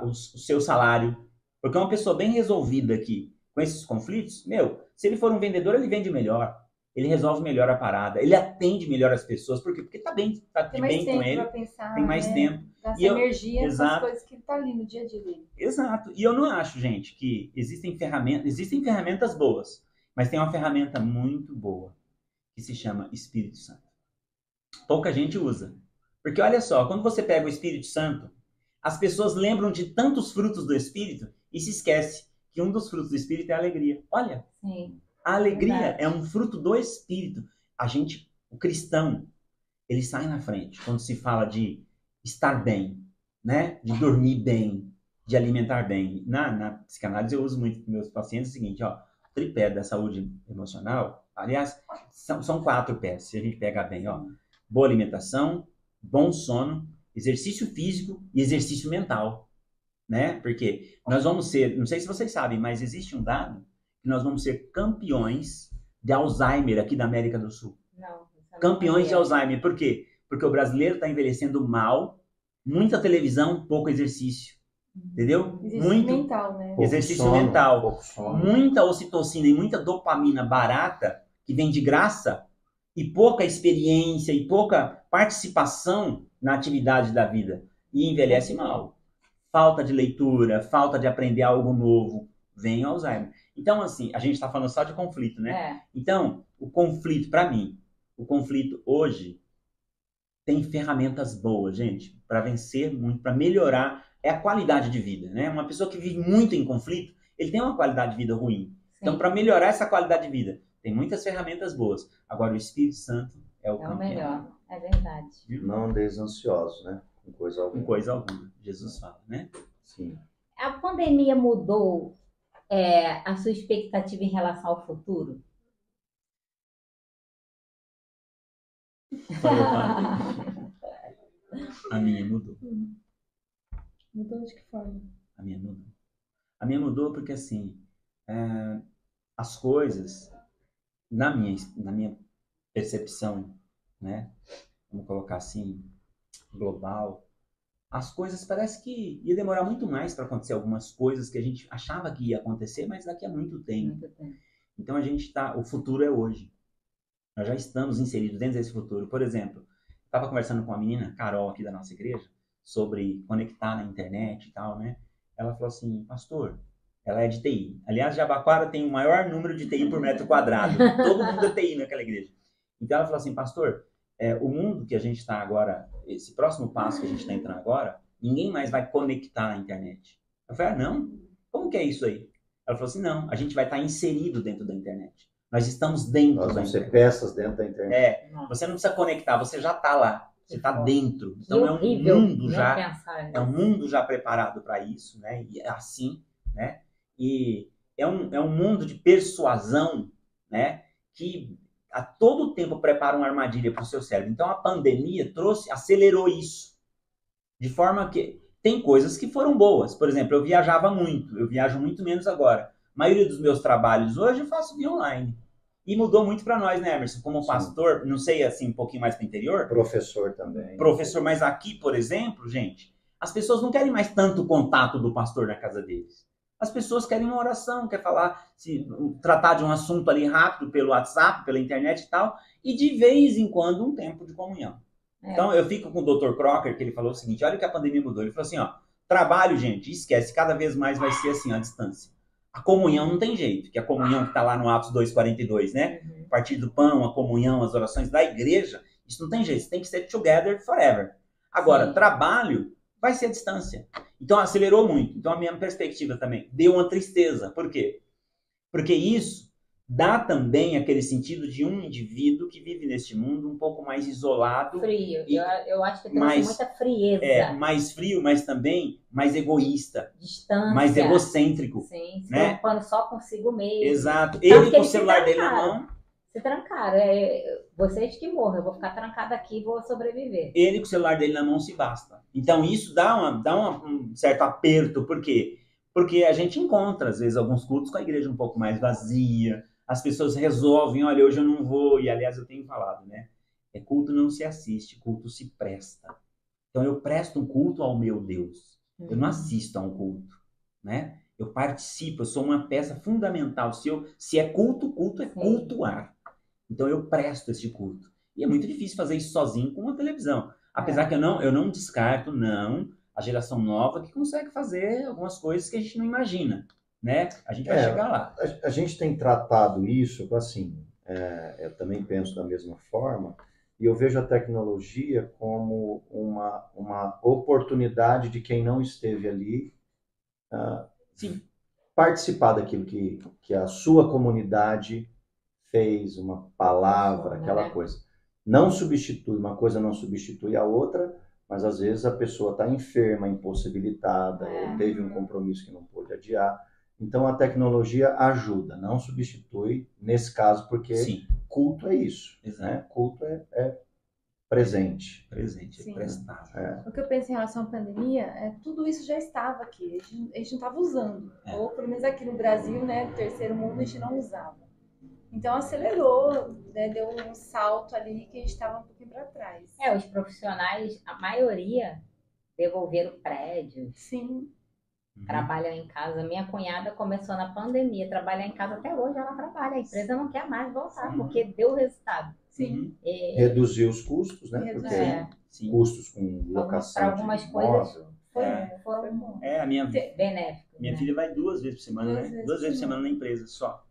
o seu salário, porque uma pessoa bem resolvida aqui com esses conflitos, se ele for um vendedor, ele vende melhor, ele resolve melhor a parada, ele atende melhor as pessoas, porque tá bem com ele, pensar, tem mais tempo. Gasta energia nas coisas que tá ali no dia a dia dele. Exato. E eu não acho, gente, que existem ferramentas boas, mas tem uma ferramenta muito boa que se chama Espírito Santo. Pouca gente usa. Porque olha só, quando você pega o Espírito Santo, as pessoas lembram de tantos frutos do Espírito e se esquece que um dos frutos do Espírito é a alegria. Olha, a alegria é um fruto do Espírito. O cristão, ele sai na frente quando se fala de estar bem, né? De dormir bem, de alimentar bem. Na psicanálise eu uso muito com meus pacientes o seguinte, o tripé da saúde emocional Aliás, são 4 P's, se a gente pegar bem, ó. Boa alimentação, bom sono, exercício físico e exercício mental, né? Porque nós vamos ser, não sei se vocês sabem, mas existe um dado que nós vamos ser campeões de Alzheimer aqui da América do Sul. Não, campeões de Alzheimer. Por quê? Porque o brasileiro está envelhecendo mal, muita televisão, pouco exercício. Entendeu? Exercício mental, né? Exercício Pouco sono, mental. pouco sono. Muita ocitocina e muita dopamina barata, que vem de graça, e pouca experiência e pouca participação na atividade da vida. E envelhece mal. Falta de leitura, falta de aprender algo novo, vem o Alzheimer. Então, assim, a gente está falando só de conflito, né? Então, o conflito, para mim, o conflito hoje tem ferramentas boas, gente, para vencer muito, para melhorar, é a qualidade de vida, né? Uma pessoa que vive muito em conflito, ele tem uma qualidade de vida ruim. Sim. Então, para melhorar essa qualidade de vida, tem muitas ferramentas boas. Agora, o Espírito Santo é o campeão. Melhor, é verdade. Não andeis ansiosos, né? Com coisa alguma. Com coisa alguma, Jesus fala, né? Sim. A pandemia mudou a sua expectativa em relação ao futuro? A minha mudou. Mudou de que forma? A minha mudou. A minha mudou porque, assim, as coisas, na minha percepção, né? Vamos colocar assim, global, as coisas parece que ia demorar muito mais para acontecer algumas coisas que a gente achava que ia acontecer, mas daqui a muito tempo. Então o futuro é hoje. Nós já estamos inseridos dentro desse futuro. Por exemplo, eu estava conversando com uma menina, Carol, aqui da nossa igreja, sobre conectar na internet e tal, né? Ela falou assim, pastor, ela é de TI. Aliás, Jabaquara tem o maior número de TI por metro quadrado. Todo mundo é TI naquela igreja. Então ela falou assim, pastor, o mundo que a gente está agora, esse próximo passo que a gente está entrando agora, ninguém mais vai conectar na internet. Eu falei, não? Como que é isso aí? Ela falou assim, não, a gente vai estar inserido dentro da internet. Nós estamos dentro da internet. Nós vamos ser peças dentro da internet. Você não precisa conectar, você já está lá. Você está dentro. Então é um mundo já preparado para isso, né? E assim, né? E é um mundo de persuasão, né? Que a todo tempo prepara uma armadilha para o seu cérebro. Então a pandemia acelerou isso. De forma que tem coisas que foram boas. Por exemplo, eu viajava muito. Eu viajo muito menos agora. A maioria dos meus trabalhos hoje eu faço via online. E mudou muito para nós, né, Emerson? Como pastor, não sei, assim, um pouquinho mais para o interior. Professor também. Professor, mas aqui, por exemplo, gente, as pessoas não querem mais tanto contato do pastor na casa deles. As pessoas querem uma oração, querem tratar de um assunto ali rápido pelo WhatsApp, pela internet e tal, e de vez em quando um tempo de comunhão. Então, eu fico com o Dr. Crocker, que ele falou o seguinte, olha o que a pandemia mudou. Ele falou assim, ó, trabalho, gente, esquece, cada vez mais vai ser assim, à distância. A comunhão não tem jeito, que a comunhão que está lá no Atos 2:42, né? A partir do pão, a comunhão, as orações da igreja, isso não tem jeito, tem que ser together forever. Agora, trabalho vai ser à distância. Então, acelerou muito. Então, a minha perspectiva também deu uma tristeza. Por quê? Porque isso dá também aquele sentido de um indivíduo que vive neste mundo um pouco mais isolado. Frio. Eu acho que trouxe muita frieza. Mais frio, mas também mais egoísta. Distância. Mais egocêntrico. Sim, se preocupando só consigo mesmo. Exato. Ele com o celular dele na mão. Se trancaram. Vocês que morram, eu vou ficar trancado aqui e vou sobreviver. Ele com o celular dele na mão se basta. Então isso dá um certo aperto. Por quê? Porque a gente encontra, às vezes, alguns cultos com a igreja um pouco mais vazia. As pessoas resolvem, olha, hoje eu não vou. E, aliás, eu tenho falado, né? Culto não se assiste, culto se presta. Então, eu presto um culto ao meu Deus. Eu não assisto a um culto, né? Eu participo, eu sou uma peça fundamental. Se é culto, culto é cultuar. Então, eu presto esse culto. E é muito difícil fazer isso sozinho com uma televisão. Apesar que eu não descarto, a geração nova que consegue fazer algumas coisas que a gente não imagina. Né? A gente vai chegar lá. A gente tem tratado isso, assim, eu também penso da mesma forma, e eu vejo a tecnologia como uma oportunidade de quem não esteve ali participar daquilo que a sua comunidade fez, uma palavra, aquela coisa. Não substitui, uma coisa não substitui a outra, mas às vezes a pessoa está enferma, impossibilitada, ou teve um compromisso que não pôde adiar. Então a tecnologia ajuda, não substitui nesse caso, porque Sim, culto é isso, exato. né? Culto é presente. Presente, Sim. prestado. O que eu penso em relação à pandemia tudo isso já estava aqui, a gente não estava usando. Ou pelo menos aqui no Brasil, né, no terceiro mundo, a gente não usava. Então acelerou, né, deu um salto ali que a gente estava um pouquinho para trás. Os profissionais, a maioria, devolveram prédios, Sim. trabalham em casa. Minha cunhada começou na pandemia, trabalhar em casa até hoje, ela trabalha. A empresa não quer mais voltar, porque deu resultado. Sim. Reduzir os custos, né? Reduzir. Porque custos com locação Para algumas de coisas imóvel. foram A minha benéficos. Minha né? filha vai 2 vezes por semana, Duas né? vezes 2 vezes por por semana na empresa só.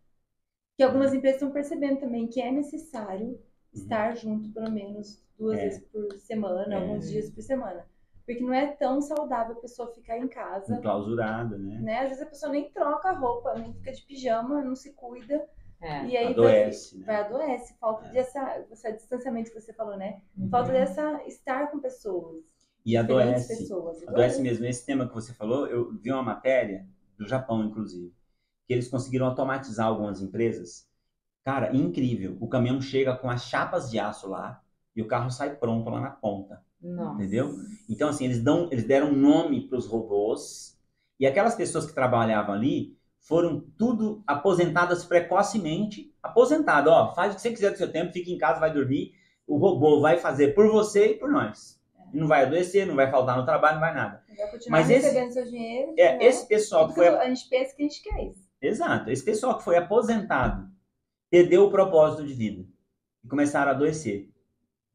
Que algumas empresas estão percebendo também que é necessário estar junto pelo menos 2 vezes por semana, alguns dias por semana. Porque não é tão saudável a pessoa ficar em casa. Enclausurada, né? Às vezes a pessoa nem troca a roupa, nem fica de pijama, não se cuida. E aí adoece, né? vai adoece. Falta desse distanciamento que você falou, né? Falta dessa estar com pessoas. E adoece. Pessoas. Adoece mesmo. Esse tema que você falou, eu vi uma matéria do Japão, inclusive, que eles conseguiram automatizar algumas empresas. Cara, incrível. O caminhão chega com as chapas de aço lá e o carro sai pronto lá na ponta. Nossa. Entendeu? Então, assim, eles deram nome para os robôs e aquelas pessoas que trabalhavam ali foram tudo aposentadas precocemente. Aposentado, faz o que você quiser do seu tempo, fica em casa, vai dormir. O robô vai fazer por você e por nós. Não vai adoecer, não vai faltar no trabalho, não vai nada. Vai continuar recebendo seu dinheiro. Esse pessoal que foi... A gente pensa que a gente quer isso. Exato. Esse pessoal que foi aposentado perdeu o propósito de vida e começaram a adoecer.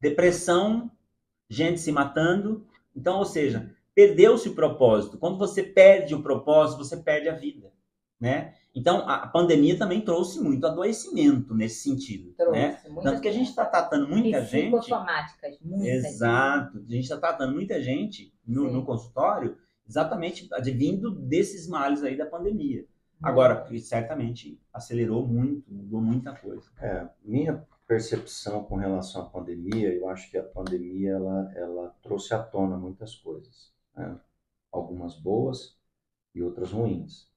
Depressão, gente se matando. Então, ou seja, perdeu-se o propósito. Quando você perde o propósito, você perde a vida, né? Então, a pandemia também trouxe muito adoecimento nesse sentido, né? Tanto que a gente está tratando muita gente... Psicossomáticas, muita Exato. A gente está tratando muita gente no consultório exatamente advindo desses males aí da pandemia. Agora, certamente acelerou muito, mudou muita coisa. Minha percepção com relação à pandemia, eu acho que a pandemia ela trouxe à tona muitas coisas, né? Algumas boas e outras ruins.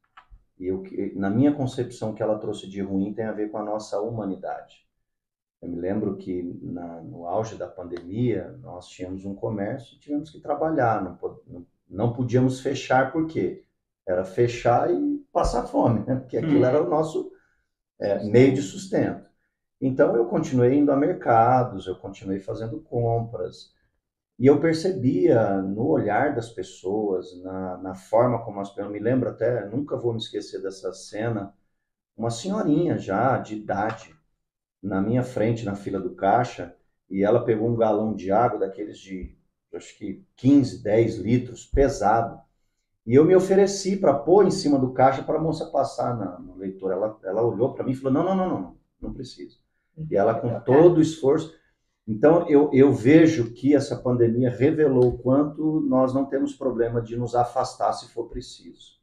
E na minha concepção, o que ela trouxe de ruim tem a ver com a nossa humanidade. Eu me lembro que no auge da pandemia, nós tínhamos um comércio e tivemos que trabalhar, não podíamos fechar, por quê? Era fechar e passar fome, né? Porque aquilo era o nosso meio de sustento. Então, eu continuei indo a mercados, eu continuei fazendo compras, e eu percebia no olhar das pessoas, na forma como as pessoas... Eu me lembro até, nunca vou me esquecer dessa cena, uma senhorinha já de idade, na minha frente, na fila do caixa, e ela pegou um galão de água, daqueles de, acho que 15, 10 litros, pesado, e eu me ofereci para pôr em cima do caixa para a moça passar no leitor. Ela olhou para mim e falou, não precisa. E ela, com todo o esforço... Então, eu vejo que essa pandemia revelou o quanto nós não temos problema de nos afastar se for preciso.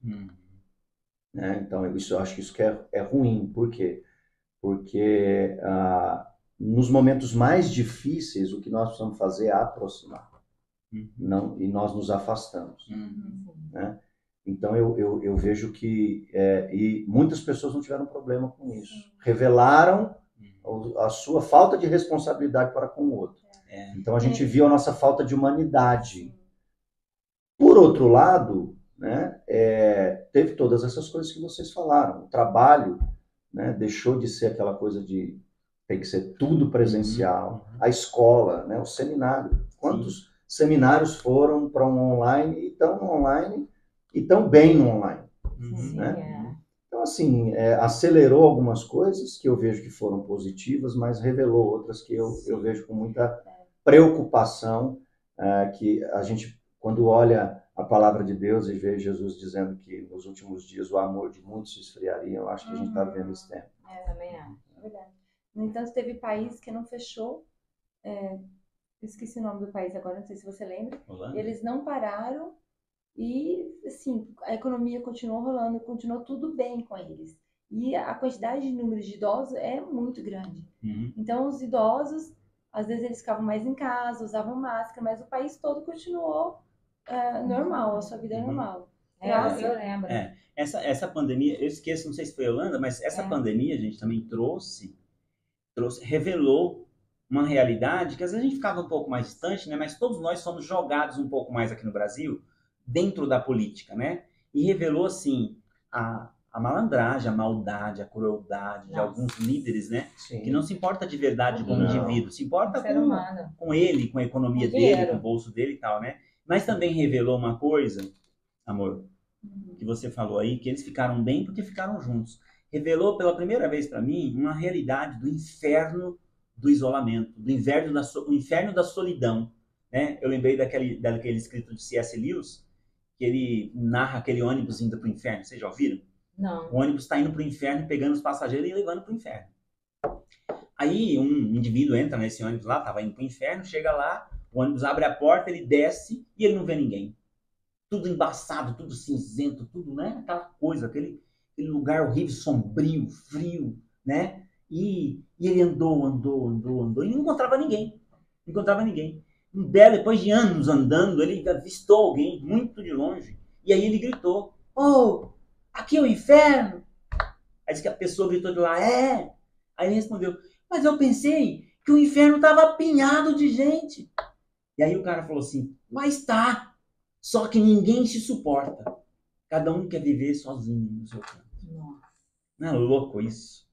Né? Então, eu acho que isso que é ruim. Por quê? Porque nos momentos mais difíceis, o que nós precisamos fazer é aproximar. Não, e nós nos afastamos. Né? Então, eu vejo que... e muitas pessoas não tiveram problema com isso. Revelaram a sua falta de responsabilidade para com o outro. Então, a gente viu a nossa falta de humanidade. Por outro lado, né, teve todas essas coisas que vocês falaram. O trabalho, né, deixou de ser aquela coisa de tem que ser tudo presencial. A escola, né, o seminário. Quantos seminários foram para um online e estão no online e estão bem no online? Né? Então, assim, acelerou algumas coisas que eu vejo que foram positivas, mas revelou outras que eu vejo com muita preocupação, que a gente, quando olha a palavra de Deus e vê Jesus dizendo que nos últimos dias o amor de muitos se esfriaria, eu acho que a gente está vendo esse tempo. Também acho. É verdade. No entanto, teve país que não fechou, esqueci o nome do país agora, não sei se você lembra. Holanda? Eles não pararam. E, assim, a economia continuou rolando, continuou tudo bem com eles. E a quantidade de números de idosos é muito grande. Então, os idosos, às vezes eles ficavam mais em casa, usavam máscara, mas o país todo continuou normal, a sua vida normal. Eu lembro. Essa pandemia, eu esqueço, não sei se foi a Yolanda, mas essa pandemia a gente também revelou uma realidade que às vezes a gente ficava um pouco mais distante, né? Mas todos nós somos jogados um pouco mais aqui no Brasil, dentro da política, né? E revelou, assim, a malandragem, a maldade, a crueldade de alguns líderes, né? Sim. Que não se importa de verdade com o indivíduo, se importa com ele, com a economia dele, dinheiro, com o bolso dele e tal, né? Mas também revelou uma coisa, amor, que você falou aí, que eles ficaram bem porque ficaram juntos. Revelou pela primeira vez para mim uma realidade do inferno do isolamento, do inferno da solidão, né? Eu lembrei daquele escrito de C.S. Lewis, que ele narra aquele ônibus indo para o inferno. Vocês já ouviram? Não. O ônibus está indo para o inferno, pegando os passageiros e levando para o inferno. Aí um indivíduo entra nesse ônibus lá, estava indo para o inferno, chega lá, o ônibus abre a porta, ele desce e ele não vê ninguém. Tudo embaçado, tudo cinzento, tudo, né? Aquela coisa, aquele lugar horrível, sombrio, frio, né? E ele andou e não encontrava ninguém. Depois de anos andando, ele avistou alguém muito de longe. E aí ele gritou, oh, aqui é o inferno. Aí disse que a pessoa gritou de lá, é. Aí ele respondeu, mas eu pensei que o inferno estava apinhado de gente. E aí o cara falou assim, mas tá. Só que ninguém se suporta. Cada um quer viver sozinho no seu canto. Nossa. Não é louco isso?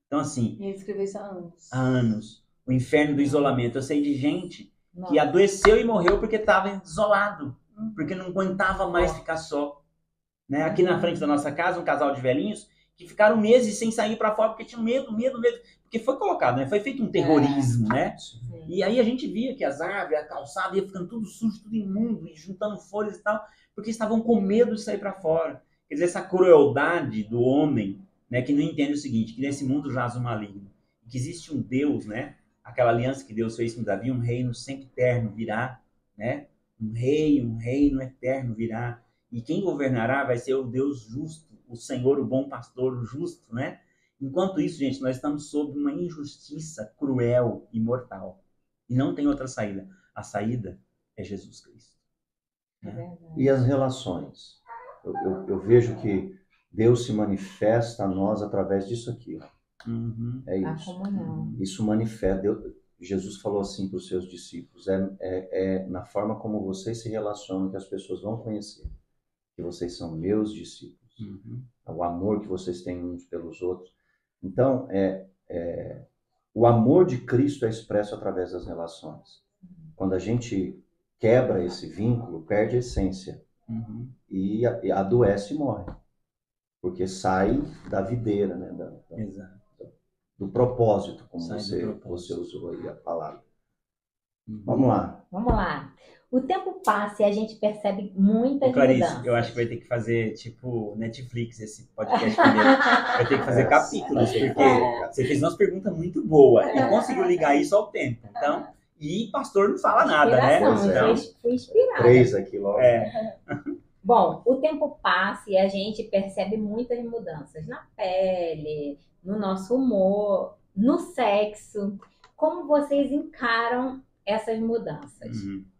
Então, assim... E ele escreveu isso há anos. Há anos. O inferno do isolamento. Eu sei de gente que adoeceu e morreu porque estava isolado. Porque não aguentava mais ficar só. Né? Aqui na frente da nossa casa, um casal de velhinhos que ficaram meses sem sair para fora porque tinham medo. Porque foi colocado, né? Foi feito um terrorismo, né? Sim. E aí a gente via que as árvores, a calçada ia ficando tudo sujo, tudo imundo, e juntando folhas e tal, porque estavam com medo de sair para fora. Quer dizer, essa crueldade do homem, né, que não entende o seguinte, que nesse mundo jaz o maligno, que existe um Deus, né? Aquela aliança que Deus fez com Davi, um reino sempre eterno virá, né? Um reino eterno virá. E quem governará vai ser o Deus justo, o Senhor, o bom pastor, o justo, né? Enquanto isso, gente, nós estamos sob uma injustiça cruel e mortal. E não tem outra saída. A saída é Jesus Cristo. Né? E as relações? Eu vejo que Deus se manifesta a nós através disso aqui. É isso. A comunhão. Isso manifesta. Jesus falou assim para os seus discípulos, é na forma como vocês se relacionam que as pessoas vão conhecer que vocês são meus discípulos. O amor que vocês têm uns pelos outros. Então, o amor de Cristo é expresso através das relações. Quando a gente quebra esse vínculo, perde a essência. E adoece e morre. Porque sai da videira, né? Do propósito, como você usou aí a palavra. Vamos lá. O tempo passa e a gente percebe muitas Clarice, mudanças. eu acho que vai ter que fazer, tipo, Netflix esse podcast primeiro. Vai ter que fazer capítulos, porque você fez uma pergunta muito boa e conseguiu ligar isso ao tempo. Então, e pastor não fala nada, né? Então, fui inspirada. 3 aqui logo. Bom, o tempo passa e a gente percebe muitas mudanças na pele, no nosso humor, no sexo. Como vocês encaram essas mudanças?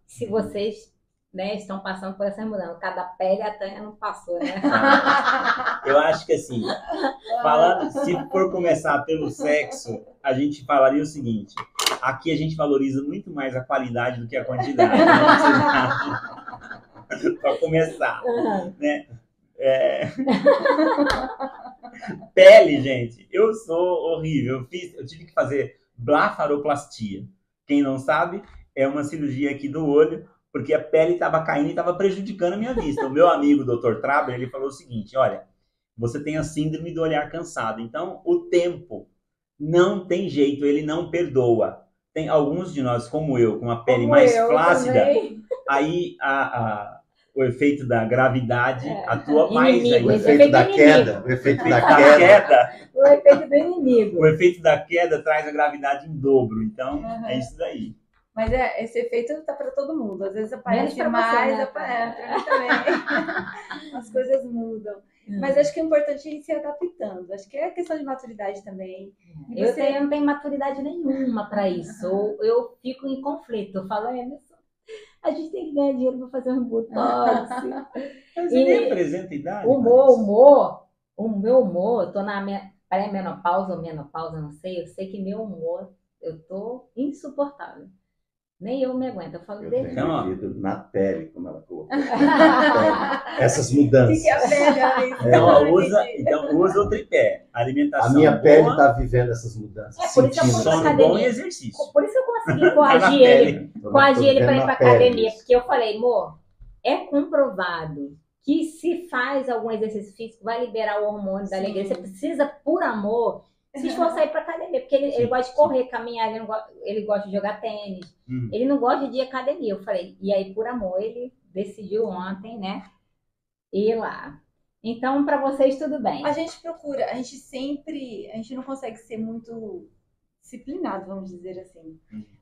Se vocês, né, estão passando por essas mudanças. Cada pele a Tânia não passou, né? Eu acho que assim, se for começar pelo sexo, a gente falaria o seguinte: aqui a gente valoriza muito mais a qualidade do que a quantidade. Para começar, né? Pele, gente, eu sou horrível. Eu tive que fazer blefaroplastia. Quem não sabe, é uma cirurgia aqui do olho, porque a pele estava caindo e estava prejudicando a minha vista. O meu amigo, Dr. Traber, ele falou o seguinte: olha, você tem a síndrome do olhar cansado. Então, o tempo não tem jeito, ele não perdoa. Tem alguns de nós, como eu, com a pele mais flácida, aí o efeito da gravidade atua mais ainda. O efeito da queda. O efeito do inimigo. O efeito da queda traz a gravidade em dobro. Então, é isso daí. Mas esse efeito tá para todo mundo. Às vezes aparece mais, né? para mim também. As coisas mudam. Mas acho que é importante a gente se adaptando. Acho que é questão de maturidade também. Eu não tenho maturidade nenhuma para isso. Eu fico em conflito. Eu falo, A gente tem que ganhar dinheiro para fazer um botox. Mas você nem apresenta idade. O meu humor, eu tô na minha pré-menopausa ou menopausa, não sei. Eu sei que meu humor, eu tô insuportável. Nem eu me aguento. Eu falo dele. Então, vivido na pele, como ela colocou. Essas mudanças. Então usa o tripé. Alimentação. A minha boa, pele está vivendo essas mudanças. Por isso eu vou pra sono academia. bom e exercício. Por isso eu consegui coagir ele para ir para academia. Porque eu falei, amor, é comprovado que se faz algum exercício físico, vai liberar o hormônio da alegria. Você precisa, por amor, se esforçar ir para academia. Porque ele gosta de correr, caminhar, ele gosta de jogar tênis. Ele não gosta de ir à academia. Eu falei, e aí, por amor, ele decidiu ontem, né, ir lá. Então, para vocês, tudo bem. A gente procura, a gente não consegue ser muito disciplinado, vamos dizer assim.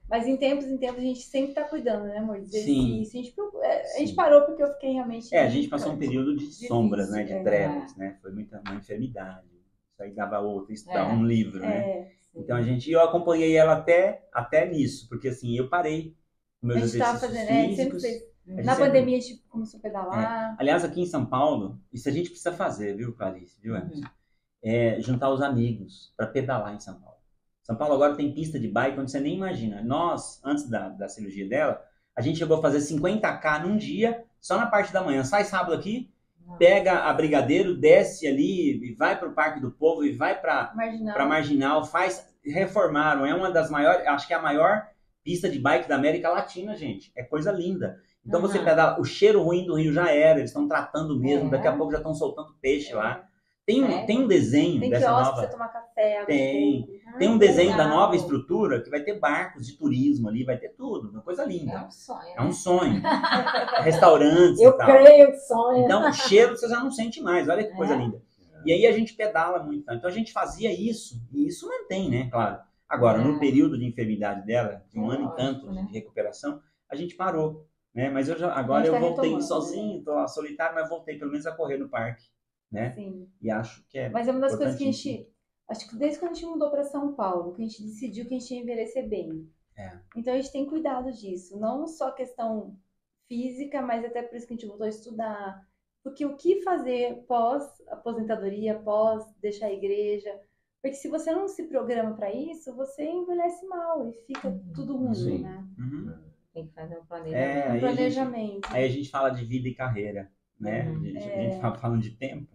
Mas em tempos a gente sempre tá cuidando, né, amor? De exercício. A gente parou porque eu fiquei realmente... a gente passou um período de sombras, né? De trevas, né? Foi uma enfermidade. Isso aí dava outra, estudar um livro, né? Então eu acompanhei ela até nisso, porque assim, eu parei com meus exercícios físicos. Na pandemia a gente começou a pedalar. Aliás, aqui em São Paulo, isso a gente precisa fazer, viu, Clarice? Viu, Emerson? Juntar os amigos para pedalar em São Paulo. São Paulo agora tem pista de bike onde você nem imagina. Nós, antes da cirurgia dela, a gente chegou a fazer 50K num dia, só na parte da manhã. Sai sábado aqui, pega a Brigadeiro, desce ali, e vai para o Parque do Povo, e vai para Marginal, reformaram. É uma das maiores, acho que é a maior pista de bike da América Latina, gente. É coisa linda. Então você pedala, o cheiro ruim do Rio já era, eles estão tratando mesmo, daqui a pouco já estão soltando peixe lá. Tem um desenho tem dessa nova... pra você tomar café, tem um desenho da nova estrutura que vai ter barcos de turismo ali, vai ter tudo, uma coisa linda. É um sonho. É um sonho. Restaurantes eu e tal. creio que sonho. Então o cheiro você já não sente mais, olha que coisa linda. E aí a gente pedala muito. Então a gente fazia isso, e isso mantém, né, claro. Agora, no período de enfermidade dela, de um ano e tanto de recuperação, a gente parou. Né? Mas agora eu voltei sozinho, tô lá solitário, mas voltei pelo menos a correr no parque. Né? Sim. E acho que Mas é uma das coisas que a gente... Acho que desde quando a gente mudou para São Paulo, que a gente decidiu que a gente ia envelhecer bem. Então a gente tem cuidado disso. Não só a questão física, mas até por isso que a gente voltou a estudar. Porque o que fazer pós-aposentadoria, pós deixar a igreja... Porque se você não se programa para isso, você envelhece mal e fica tudo ruim, né? Tem que fazer um planejamento. Aí a gente fala de vida e carreira, né? A gente fala falando de tempo.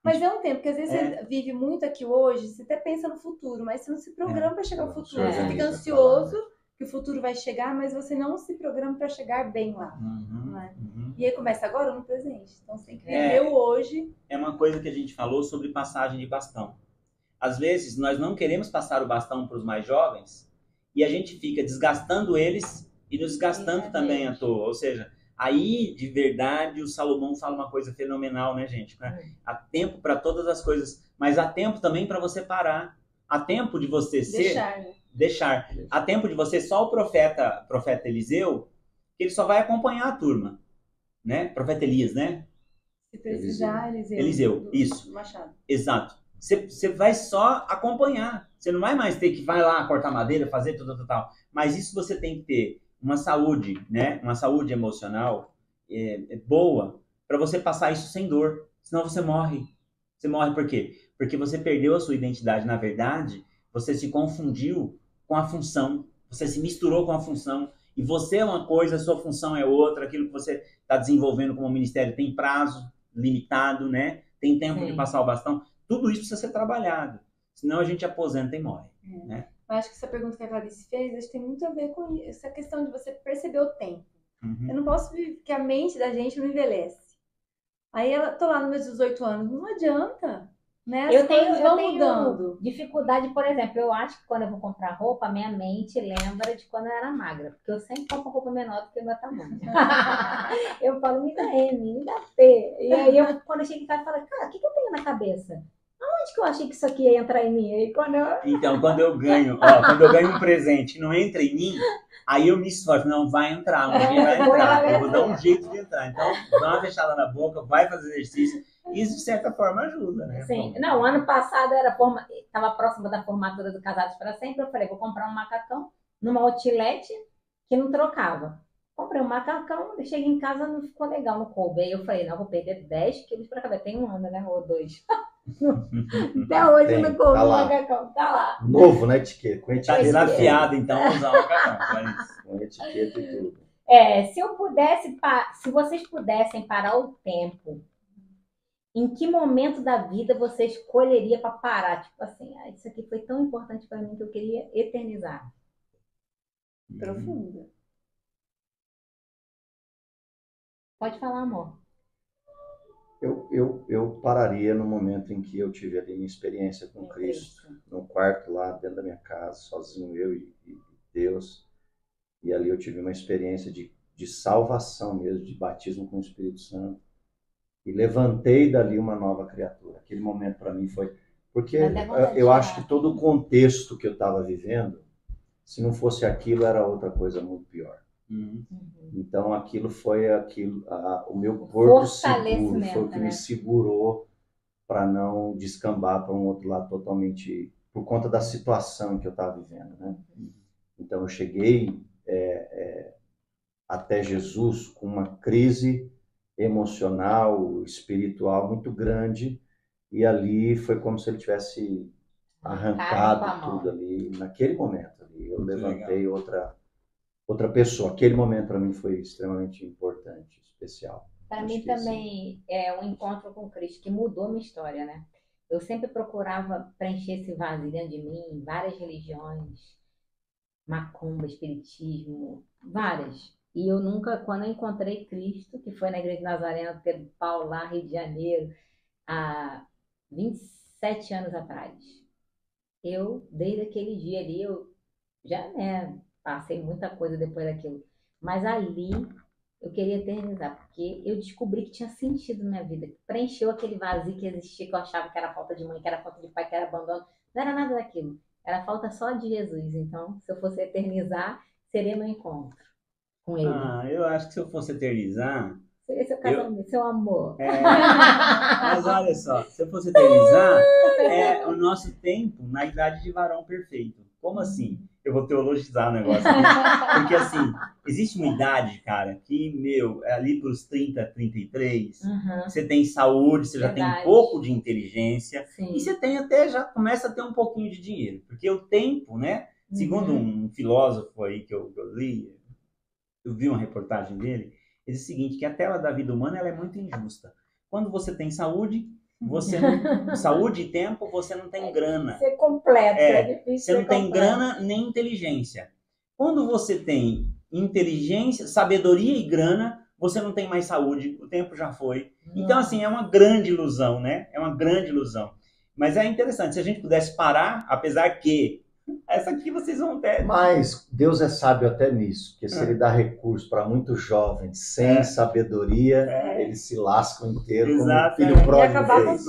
Mas é um tempo, porque às vezes você vive muito aqui hoje, você até pensa no futuro, mas você não se programa para chegar ao futuro. Você fica ansioso que o futuro vai chegar, mas você não se programa para chegar bem lá. Né? E aí começa agora no presente. Então você tem que viver o hoje. É uma coisa que a gente falou sobre passagem de bastão. Às vezes nós não queremos passar o bastão para os mais jovens e a gente fica desgastando eles e nos desgastando também à toa. Ou seja, aí, de verdade, o Salomão fala uma coisa fenomenal, né, gente? Há tempo para todas as coisas, mas há tempo também para você parar. Há tempo de você deixar. Há tempo de você só o profeta Eliseu, que ele só vai acompanhar a turma. Né? Profeta Elias, né? Se precisar, Eliseu, isso. Machado. Exato. Você vai só acompanhar. Você não vai mais ter que vai lá cortar madeira, fazer tudo tal. Mas isso você tem que ter uma saúde, né? Uma saúde emocional boa para você passar isso sem dor. Senão você morre. Você morre por quê? Porque você perdeu a sua identidade. Na verdade, você se confundiu com a função. Você se misturou com a função. E você é uma coisa, a sua função é outra. Aquilo que você está desenvolvendo como ministério tem prazo limitado, né? Tem tempo de passar o bastão. Tudo isso precisa ser trabalhado. Senão a gente aposenta e morre. Né? Eu acho que essa pergunta que a Clarice fez, acho que tem muito a ver com essa questão de você perceber o tempo. Eu não posso viver, que a mente da gente não envelhece. Aí eu tô lá nos meus 18 anos, não adianta. Né? Eu tenho dificuldade, por exemplo, eu acho que quando eu vou comprar roupa, minha mente lembra de quando eu era magra, porque eu sempre compro roupa menor do que o meu tamanho. Eu falo, me dá M, me dá P. E aí, quando eu chego em casa, eu falo, cara, o que eu tenho na cabeça? Aonde que eu achei que isso aqui ia entrar em mim? Aí, Então, quando eu ganho um presente e não entra em mim, aí eu me esforço, não, vai entrar, vai entrar, eu vou dar um jeito de entrar. Então, dá uma fechada na boca, vai fazer exercício. Isso, de certa forma, ajuda, né? Sim. Não, ano passado estava próxima da formatura do Casados para Sempre. Eu falei, vou comprar um macacão numa outlet que não trocava. Comprei um macacão, cheguei em casa, não ficou legal, não coube. Aí eu falei, não, vou perder 10 quilos pra caber. Tem um ano, né? Ou 2. Até hoje eu não coube tá o lá. macacão, tá lá. Novo na etiqueta, com Tá etiqueta. desafiado, então, a usar o macacão. Com etiqueta e tudo. Se vocês pudessem parar o tempo, em que momento da vida você escolheria para parar? Tipo assim, isso aqui foi tão importante para mim que eu queria eternizar. Profunda. Pode falar, amor. Eu pararia no momento em que eu tive ali minha experiência com Cristo, no quarto lá dentro da minha casa, sozinho, eu e Deus. E ali eu tive uma experiência de salvação mesmo, de batismo com o Espírito Santo. E levantei dali uma nova criatura. Aquele momento para mim foi... Porque eu acho que todo o contexto que eu estava vivendo, se não fosse aquilo, era outra coisa muito pior. Então aquilo foi o meu porto seguro, foi o que me segurou para não descambar para um outro lado totalmente, por conta da situação que eu estava vivendo, né? Então eu cheguei até Jesus com uma crise emocional, espiritual muito grande, e ali foi como se ele tivesse arrancado tudo ali, naquele momento ali. Eu levantei outra pessoa. Aquele momento para mim foi extremamente importante, especial. Para mim também é um encontro com Cristo que mudou a minha história, né? Eu sempre procurava preencher esse vazio dentro de mim, várias religiões, macumba, espiritismo, várias. E eu nunca, quando eu encontrei Cristo, que foi na Igreja de Nazareno, Pedro Paulo, lá, Rio de Janeiro, há 27 anos atrás, desde aquele dia ali, eu já, passei muita coisa depois daquilo. Mas ali, eu queria eternizar, porque eu descobri que tinha sentido na minha vida, que preencheu aquele vazio que existia, que eu achava que era falta de mãe, que era falta de pai, que era abandono. Não era nada daquilo. Era falta só de Jesus. Então, se eu fosse eternizar, seria meu encontro com ele. Eu acho que se eu fosse eternizar... Seria seu casamento, seu amor. Mas olha só, se eu fosse eternizar, o nosso tempo na idade de varão perfeito. Como assim? Eu vou teologizar o negócio aqui. Porque assim, existe uma idade, cara, que, ali pros 30, 33, você tem saúde, você já tem um pouco de inteligência, e você tem já começa a ter um pouquinho de dinheiro. Porque o tempo, né? Segundo um filósofo aí que eu li, eu vi uma reportagem dele, ele diz o seguinte, que a tela da vida humana ela é muito injusta. Quando você tem saúde, saúde e tempo, você não tem grana. Ser completo, é difícil. Você não tem grana nem inteligência. Quando você tem inteligência, sabedoria e grana, você não tem mais saúde, o tempo já foi. Então, assim, é uma grande ilusão, né? É uma grande ilusão. Mas é interessante, se a gente pudesse parar, apesar que essa aqui vocês vão ter. Mas Deus é sábio até nisso, porque se ele dá recurso para muitos jovens sem sabedoria, eles se lascam inteiro, como o filho pródigo fez.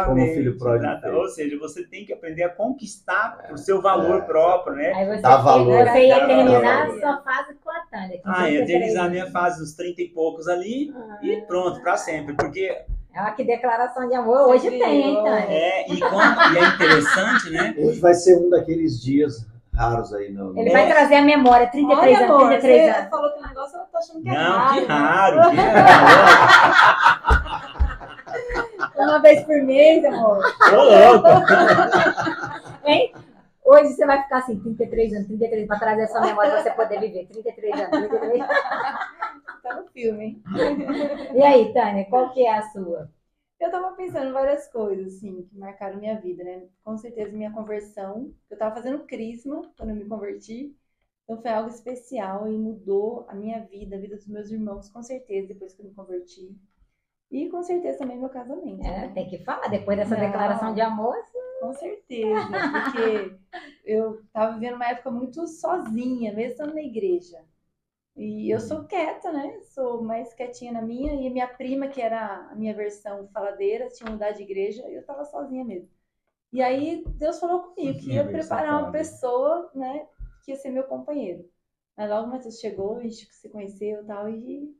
Como o filho pródigo fez. Ou seja, você tem que aprender a conquistar o seu valor próprio, né? Aí dá valor. Você ia terminar a sua fase com a Tânia. Ia eternizar a minha fase dos 30 e poucos ali e pronto, para sempre. Porque... que declaração de amor hoje tem, hein, Tânia? E é interessante, né? Hoje vai ser um daqueles dias raros aí. Ele vai trazer a memória, 33 anos, 33 anos. Você falou que o negócio, eu tô achando que é raro. Não, que raro. Uma vez por mês, amor. Tô louco. Hein? Hoje você vai ficar assim, 33 anos, 33, para trazer a sua memória para você poder viver. 33 anos, 33 anos. Tá no filme, hein? E aí, Tânia, qual que é a sua? Eu tava pensando em várias coisas, assim, que marcaram minha vida, né? Com certeza, minha conversão. Eu tava fazendo crisma quando eu me converti. Então, foi algo especial e mudou a minha vida, a vida dos meus irmãos, com certeza, depois que eu me converti. E, com certeza, também meu casamento. Né? Tem que falar, depois dessa declaração de amor. Com certeza, porque eu tava vivendo uma época muito sozinha, mesmo estando na igreja. E eu sou quieta, né? Sou mais quietinha na minha. E minha prima, que era a minha versão faladeira, tinha mudado de igreja e eu tava sozinha mesmo. E aí Deus falou comigo que ia preparar uma pessoa, né? Que ia ser meu companheiro. Aí logo o Matheus chegou, a gente se conheceu e tal. E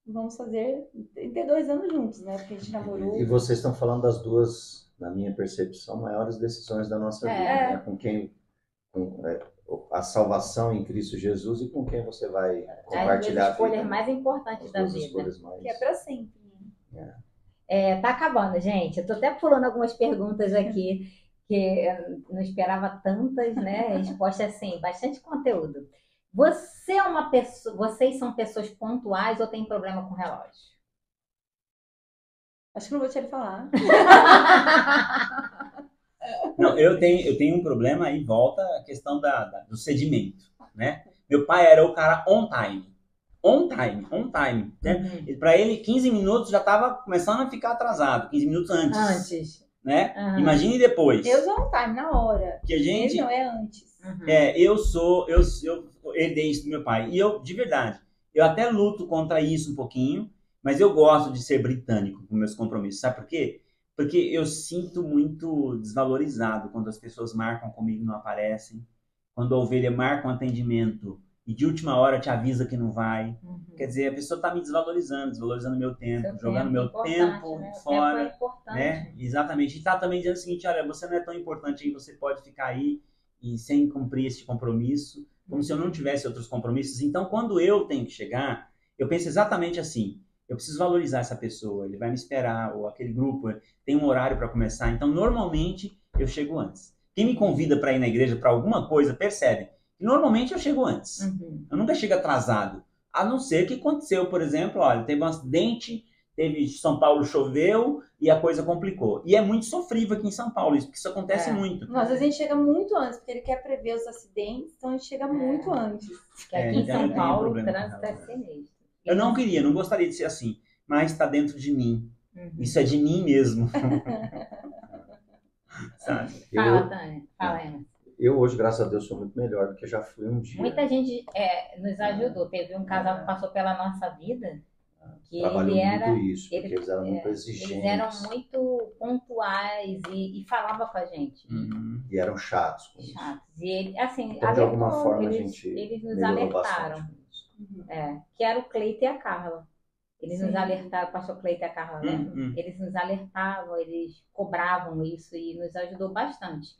vamos fazer 32 anos juntos, né? Porque a gente namorou. E vocês estão falando das duas, na minha percepção, maiores decisões da nossa vida, né? a salvação em Cristo Jesus e com quem você vai compartilhar as escolhas a vida. mais importantes da vida. Que é para sempre. Tá acabando, gente. Eu tô até pulando algumas perguntas aqui, que eu não esperava tantas, né? Resposta assim, bastante conteúdo. Você é uma pessoa, vocês são pessoas pontuais ou tem problema com relógio? Acho que não vou te falar. Não, eu tenho um problema aí, volta a questão do sedimento, né? Meu pai era o cara on time. On time. Né? Para ele, 15 minutos já estava começando a ficar atrasado, 15 minutos antes. Né? Imagine depois. Eu sou on time, na hora. Que a gente... Ele não é antes. Eu herdei isso do meu pai. E eu, de verdade, eu até luto contra isso um pouquinho, mas eu gosto de ser britânico com meus compromissos. Sabe por quê? Porque eu sinto muito desvalorizado quando as pessoas marcam comigo e não aparecem. Quando a ovelha marca um atendimento e de última hora te avisa que não vai. Quer dizer, a pessoa está me desvalorizando meu tempo, jogando meu tempo fora. Tempo é importante. Né? Exatamente. E está também dizendo o seguinte, olha, você não é tão importante aí, você pode ficar aí e sem cumprir esse compromisso, como se eu não tivesse outros compromissos. Então, quando eu tenho que chegar, eu penso exatamente assim, eu preciso valorizar essa pessoa, ele vai me esperar, ou aquele grupo tem um horário para começar. Então, normalmente, eu chego antes. Quem me convida para ir na igreja para alguma coisa, percebe que normalmente eu chego antes. Eu nunca chego atrasado. A não ser que aconteceu, por exemplo, olha, teve um acidente, São Paulo choveu e a coisa complicou. E é muito sofrível aqui em São Paulo, porque isso acontece muito. Às vezes a gente chega muito antes, porque ele quer prever os acidentes, então a gente chega muito antes. Porque aqui em São Paulo o trânsito é sinistro. Eu não gostaria de ser assim, mas está dentro de mim. Isso é de mim mesmo. Sabe? Fala, Tânia. Fala, Ana. Eu hoje, graças a Deus, sou muito melhor do que já fui um dia. Muita gente nos ajudou. Teve um casal que passou pela nossa vida. Que trabalhou muito isso, porque eles eram muito exigentes. Eles eram muito pontuais e falavam com a gente. E eram chatos com isso. E ele, assim, então, de alguma forma, eles nos alertaram. Que era o Cleito e a Carla. Eles nos alertaram, o pastor Cleito e a Carla, né? Eles nos alertavam, eles cobravam isso e nos ajudou bastante.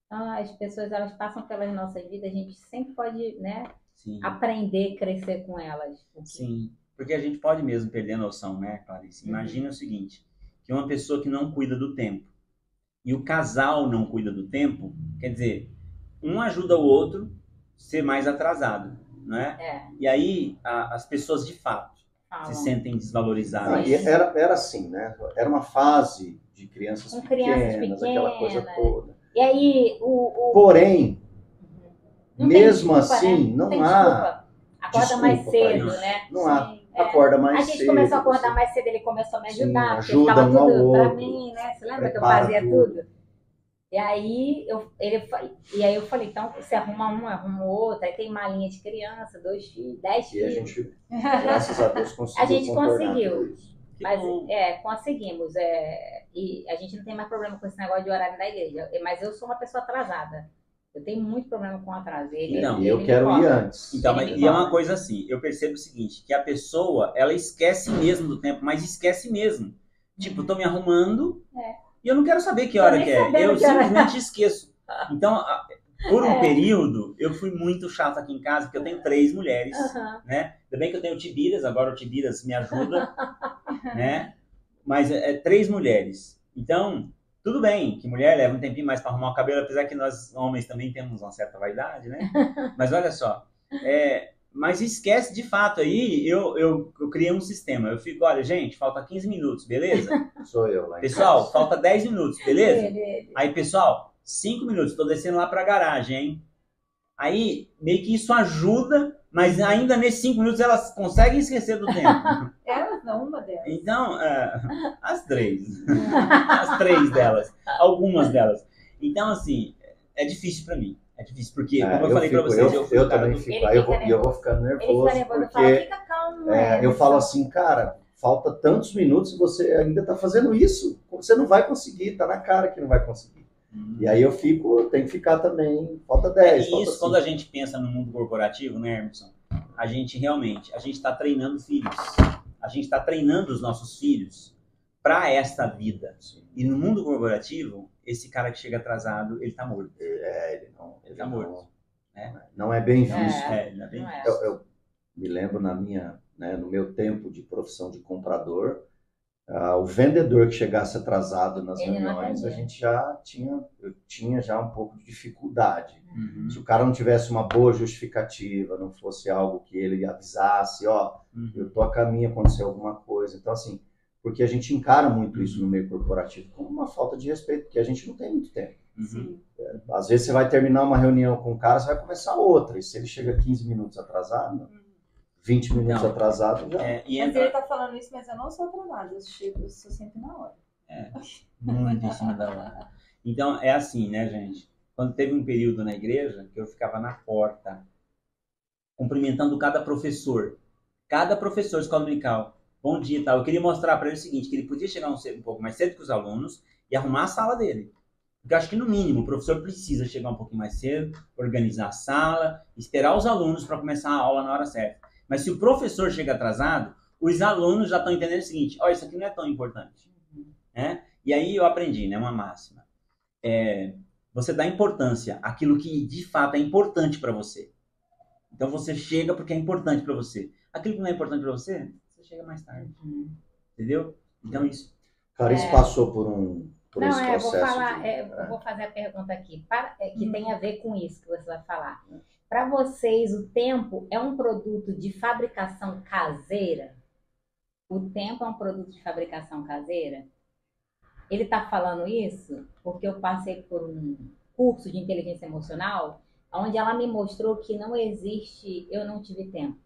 Então, as pessoas, elas passam pelas nossas vidas, a gente sempre pode, né, aprender, crescer com elas. Sim, porque a gente pode mesmo perder a noção, né, Clarice? Imagina o seguinte, que uma pessoa que não cuida do tempo e o casal não cuida do tempo, quer dizer, um ajuda o outro a ser mais atrasado, não é? E aí, as pessoas de fato se sentem desvalorizadas. Era assim, né? Era uma fase de crianças pequenas, aquela coisa toda. E aí, porém, mesmo assim, não há... Acorda mais cedo, né? Não há. Acorda mais cedo. A gente começou a acordar mais cedo, ele começou a me ajudar, porque ajuda ficava um ao tudo pra outro, mim, né? Você lembra que eu fazia tudo? E aí, eu falei, então, você arruma um, arruma outro, aí tem malinha de criança, 2 filhos, 10 filhos. E a gente, graças a Deus, conseguiu. A gente conseguiu. Mas, conseguimos. E a gente não tem mais problema com esse negócio de horário da igreja. Mas eu sou uma pessoa atrasada. Eu tenho muito problema com atraso. Eu quero ir antes. Então, e é uma coisa assim, eu percebo o seguinte, que a pessoa, ela esquece mesmo do tempo, mas esquece mesmo. Tipo, eu tô me arrumando e eu não quero saber que hora que é. Eu simplesmente esqueço. Então, por um período, eu fui muito chato aqui em casa, porque eu tenho 3 mulheres, né? Ainda bem que eu tenho o Tibiras, agora o Tibiras me ajuda, né? Mas 3 mulheres. Então, tudo bem que mulher leva um tempinho mais para arrumar o cabelo, apesar que nós homens também temos uma certa vaidade, né? Mas olha só, mas esquece de fato aí, eu criei um sistema. Eu fico, olha, gente, falta 15 minutos, beleza? Sou eu lá. Pessoal, falta 10 minutos, beleza? Aí, pessoal, 5 minutos, tô descendo lá pra garagem, hein? Aí, meio que isso ajuda, mas ainda nesses 5 minutos elas conseguem esquecer do tempo. Elas não, uma delas. Então, as 3. As 3 delas. Algumas delas. Então, assim, é difícil pra mim. É difícil, porque, como eu falei pra vocês, eu também fico. Aí eu vou ficando nervoso. Porque fica calmo, eu falo assim, cara, falta tantos minutos e você ainda tá fazendo isso. Você não vai conseguir, tá na cara que não vai conseguir. E aí eu tenho que ficar também, falta 10. E isso, quando a gente pensa no mundo corporativo, né, Emerson? A gente está treinando filhos. A gente está treinando os nossos filhos para esta vida. E no mundo corporativo, esse cara que chega atrasado, ele tá morto. Ele tá morto. né? Não é bem visto. Não é bem não é. visto. Eu me lembro no meu tempo de profissão de comprador, o vendedor que chegasse atrasado nas Ele não reuniões, atendia. eu tinha já um pouco de dificuldade. Uhum. Se o cara não tivesse uma boa justificativa, não fosse algo que ele avisasse, eu tô a caminho, aconteceu alguma coisa. Então, assim, porque a gente encara muito isso no meio corporativo como uma falta de respeito, porque a gente não tem muito tempo. Uhum. Às vezes você vai terminar uma reunião com um cara, você vai começar outra, e se ele chega 15 minutos atrasado, 20 minutos Não. atrasado, já... E Mas entra ele tá falando isso, mas eu não sou atrasada, eu sou sempre na hora. muito em cima da hora. Então, é assim, né, gente? Quando teve um período na igreja, que eu ficava na porta, cumprimentando cada professor escola dominical. Bom dia e tal. Eu queria mostrar para ele o seguinte, que ele podia chegar um pouco mais cedo que os alunos e arrumar a sala dele. Porque eu acho que, no mínimo, o professor precisa chegar um pouquinho mais cedo, organizar a sala, esperar os alunos para começar a aula na hora certa. Mas se o professor chega atrasado, os alunos já estão entendendo o seguinte, isso aqui não é tão importante. Né? E aí eu aprendi, né, uma máxima. Você dá importância àquilo que, de fato, é importante para você. Então, você chega porque é importante para você. Aquilo que não é importante para você, você chega mais tarde. Entendeu? Então, isso... Clarice passou por Não, esse eu vou processo. falar, eu vou fazer a pergunta aqui, que tem a ver com isso que você vai falar. Para vocês, o tempo é um produto de fabricação caseira? O tempo é um produto de fabricação caseira? Ele está falando isso porque eu passei por um curso de inteligência emocional, onde ela me mostrou que não existe eu não tive tempo.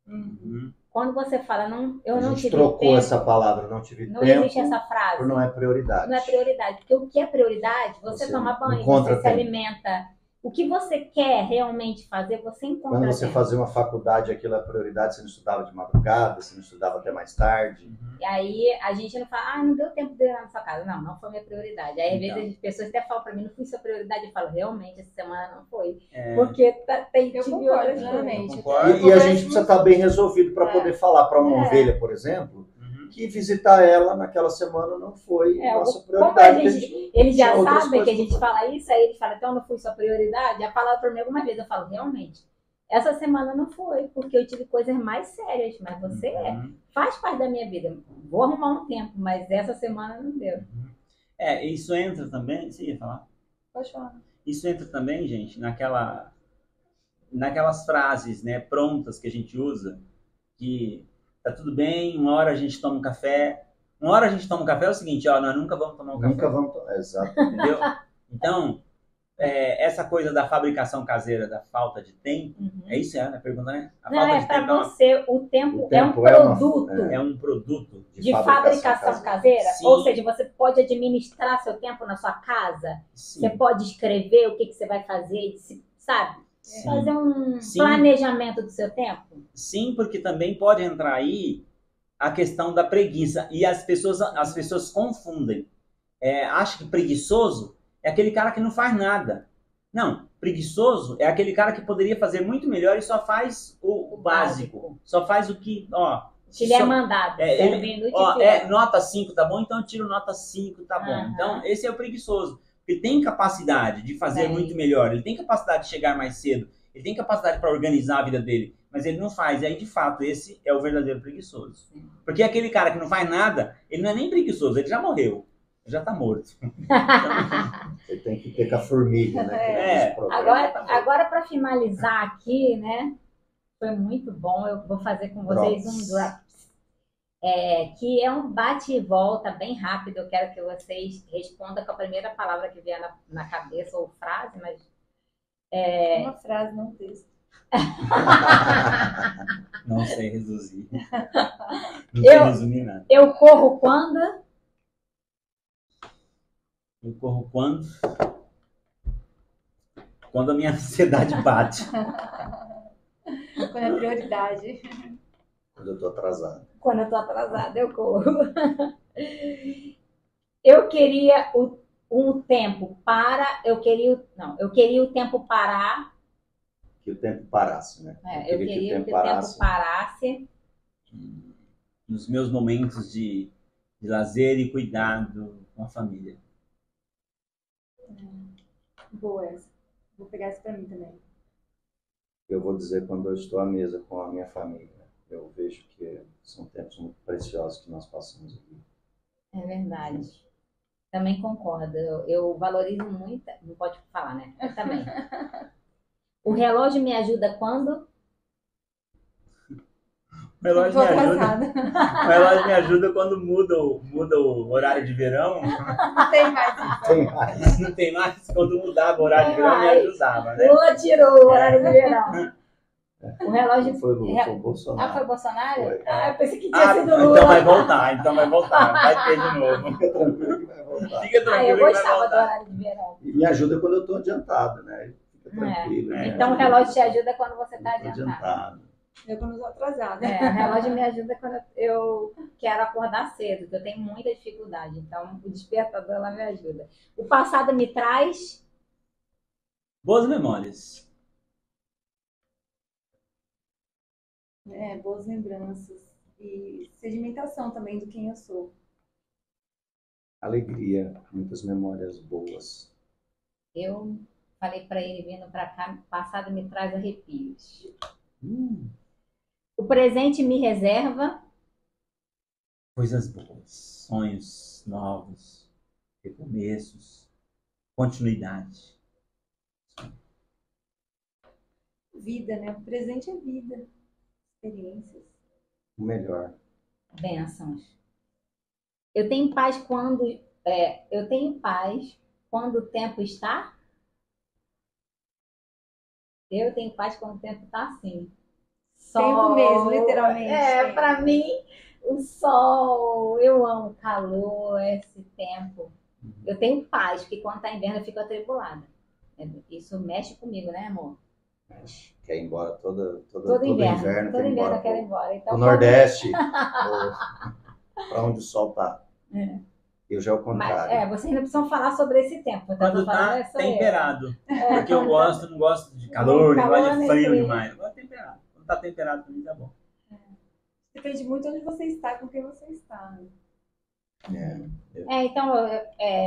Uhum. Quando você fala eu não tive tempo... A gente trocou essa palavra, não tive tempo. Não existe essa frase. Por não é prioridade. Não é prioridade. Porque o que é prioridade, você toma banho, você se alimenta. O que você quer realmente fazer, você encontra. Quando você fazia uma faculdade, aquilo é prioridade, você não estudava de madrugada, você não estudava até mais tarde. E aí a gente não fala, não deu tempo de ir lá na sua casa. Não foi minha prioridade. Aí às vezes as pessoas até falam pra mim, não fui sua prioridade. Eu falo, realmente, essa semana não foi. Porque tem eu concordo plenamente. E a gente precisa estar bem resolvido para poder falar para uma ovelha, por exemplo, que visitar ela naquela semana não foi nossa prioridade. Eles já sabem que a gente fala isso, aí eles falam, então não fui sua prioridade. Já falaram para mim algumas vezes, eu falo, realmente, essa semana não foi, porque eu tive coisas mais sérias, mas você faz parte da minha vida. Vou arrumar um tempo, mas essa semana não deu. Isso entra também, você ia falar? Pode falar. Isso entra também, gente, naquelas frases, né, prontas que a gente usa, que tá tudo bem, uma hora a gente toma um café. Uma hora a gente toma um café é o seguinte, nós nunca vamos tomar um café. Nunca vamos tomar, exato. Entendeu? Então, essa coisa da fabricação caseira, da falta de tempo, é isso a pergunta, né? A falta de tempo para você, o tempo é um produto. É um produto de fabricação caseira? Sim. Ou seja, você pode administrar seu tempo na sua casa? Sim. Você pode escrever o que você vai fazer, sabe? Sim. Fazer um planejamento do seu tempo? Sim, porque também pode entrar aí a questão da preguiça. E as pessoas confundem. Acham que preguiçoso é aquele cara que não faz nada. Não, preguiçoso é aquele cara que poderia fazer muito melhor e só faz o básico. Só faz o que, que lhe é mandado. Nota 5, tá bom? Então eu tiro nota 5, tá bom. Então, esse é o preguiçoso. Ele tem capacidade de fazer muito melhor, ele tem capacidade de chegar mais cedo, ele tem capacidade para organizar a vida dele, mas ele não faz. E aí, de fato, esse é o verdadeiro preguiçoso. Porque aquele cara que não faz nada, ele não é nem preguiçoso, ele já morreu, ele já tá morto. Ele tem que ter com a formiga, né? Agora para finalizar aqui, né? Foi muito bom, eu vou fazer com vocês um Drops. Que é um bate e volta bem rápido. Eu quero que vocês respondam com a primeira palavra que vier na cabeça, ou frase, mas... Uma frase, não um texto. Não sei reduzir. Não sei resumir nada. Eu corro quando? Eu corro quando? Quando a minha ansiedade bate. Quando é prioridade. Quando eu tô atrasado. Quando eu tô atrasada, eu corro. Eu queria o tempo para... Eu queria o tempo parar. Que o tempo parasse, né? Eu queria que o tempo parasse. Nos meus momentos de lazer e cuidado com a família. Boa essa. Vou pegar essa pra mim também. eu vou dizer quando eu estou à mesa com a minha família. Eu vejo que são tempos muito preciosos que nós passamos aqui. É verdade. Também concordo. Eu valorizo muito. Não pode falar, né? Eu também. O relógio me ajuda quando? O relógio me ajuda quando muda o horário de verão. Não tem mais isso. Tem mais. Não tem mais. Quando mudava o horário de verão, me ajudava, né? Lula tirou o horário de verão. O relógio... Foi o Bolsonaro. Ah, foi o Bolsonaro? Foi. Ah, eu pensei que tinha sido Lula. Então vai voltar. Vai ter de novo. Fica tranquilo que vai voltar. Fica tranquilo Eu que vai gostava do voltar. horário de verão. E me ajuda quando eu estou adiantado, né? Fica tranquilo. É. Então o relógio te ajuda quando você está Eu tô adiantado. Eu quando estou atrasada. O relógio me ajuda quando eu quero acordar cedo, que eu tenho muita dificuldade. Então o despertador ela me ajuda. O passado me traz... Boas memórias. Boas lembranças. E sedimentação também do quem eu sou. Alegria, muitas memórias boas. Eu falei para ele vindo para cá, o passado me traz arrepios. O presente me reserva Coisas boas, sonhos novos, recomeços, continuidade. Vida, né? O presente é vida. Experiências. O melhor. bênçãos. Eu tenho paz quando o tempo está. Eu tenho paz quando o tempo está assim. Tempo mesmo, literalmente. Para mim, o sol, eu amo o calor, esse tempo. Eu tenho paz, porque quando está inverno eu fico atribulada. Isso mexe comigo, né, amor? Quer ir embora todo inverno. Todo inverno eu quero ir pro embora. Então, Nordeste, para onde o sol tá. Eu já é o contrário. vocês não precisam falar sobre esse tempo. Quando tá temperado. Porque eu não gosto de calor, não gosto de frio demais. Eu gosto de temperado. Quando tá temperado, pra mim tá bom. Depende muito onde você está, com quem você está. Então,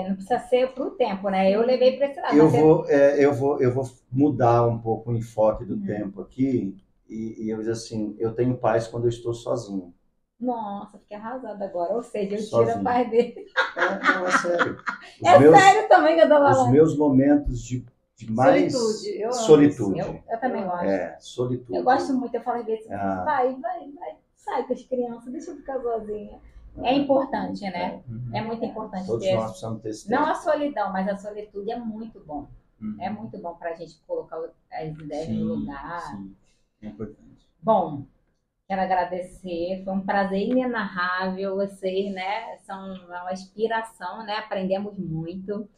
não precisa ser pro tempo, né? Eu levei para esse lado. Eu vou mudar um pouco o enfoque do tempo aqui e eu dizer assim, eu tenho paz quando eu estou sozinho. Nossa, fiquei arrasada agora. Ou seja, eu Sozinho. tiro a paz dele. Não, é sério. Sério também que eu tô falando. Os meus momentos de mais Solitude. Eu também gosto. Solitude. Eu gosto muito, eu falo às vezes, vai, sai com as crianças, deixa eu ficar sozinha. É importante, né? É muito importante. Todos nós precisamos ter esse tempo. Não a solidão, mas a solitude é muito bom. É muito bom pra gente colocar as ideias no lugar. Sim, é importante. Bom, quero agradecer, foi um prazer inenarrável. Vocês, né, são uma inspiração, né? Aprendemos muito,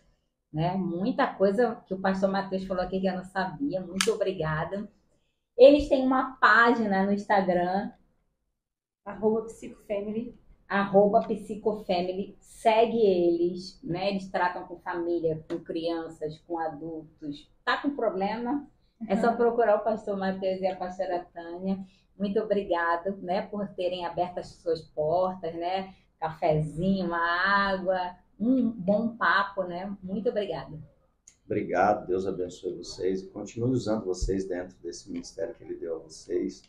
né? Muita coisa que o pastor Matheus falou aqui que eu não sabia. Muito obrigada. Eles têm uma página no Instagram, @psicofamily. @psicofamily, segue eles, né? Eles tratam com família, com crianças, com adultos. Tá com problema? É só procurar o pastor Matheus e a pastora Tânia. Muito obrigado, né, por terem aberto as suas portas, né? Cafezinho, uma água, um bom papo, né? Muito obrigada. Obrigado, Deus abençoe vocês e continue usando vocês dentro desse ministério que Ele deu a vocês.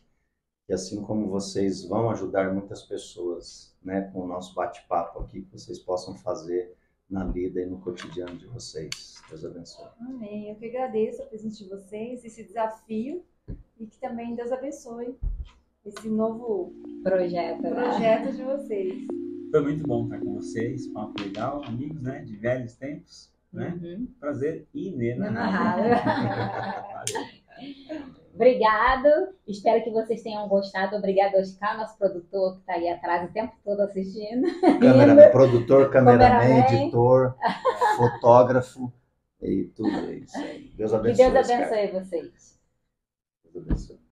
E assim como vocês vão ajudar muitas pessoas, né, com o nosso bate-papo aqui, que vocês possam fazer na vida e no cotidiano de vocês. Deus abençoe. Amém. Eu que agradeço a presença de vocês, esse desafio, e que também Deus abençoe esse novo projeto de vocês. Foi muito bom estar com vocês, papo legal, amigos, né, de velhos tempos, né? Prazer inenarrável. Obrigado, espero que vocês tenham gostado. Obrigado, Oscar, nosso produtor que está aí atrás o tempo todo assistindo. Produtor, cameraman, editor, fotógrafo e tudo isso. Deus abençoe. Que Deus abençoe vocês. Deus abençoe.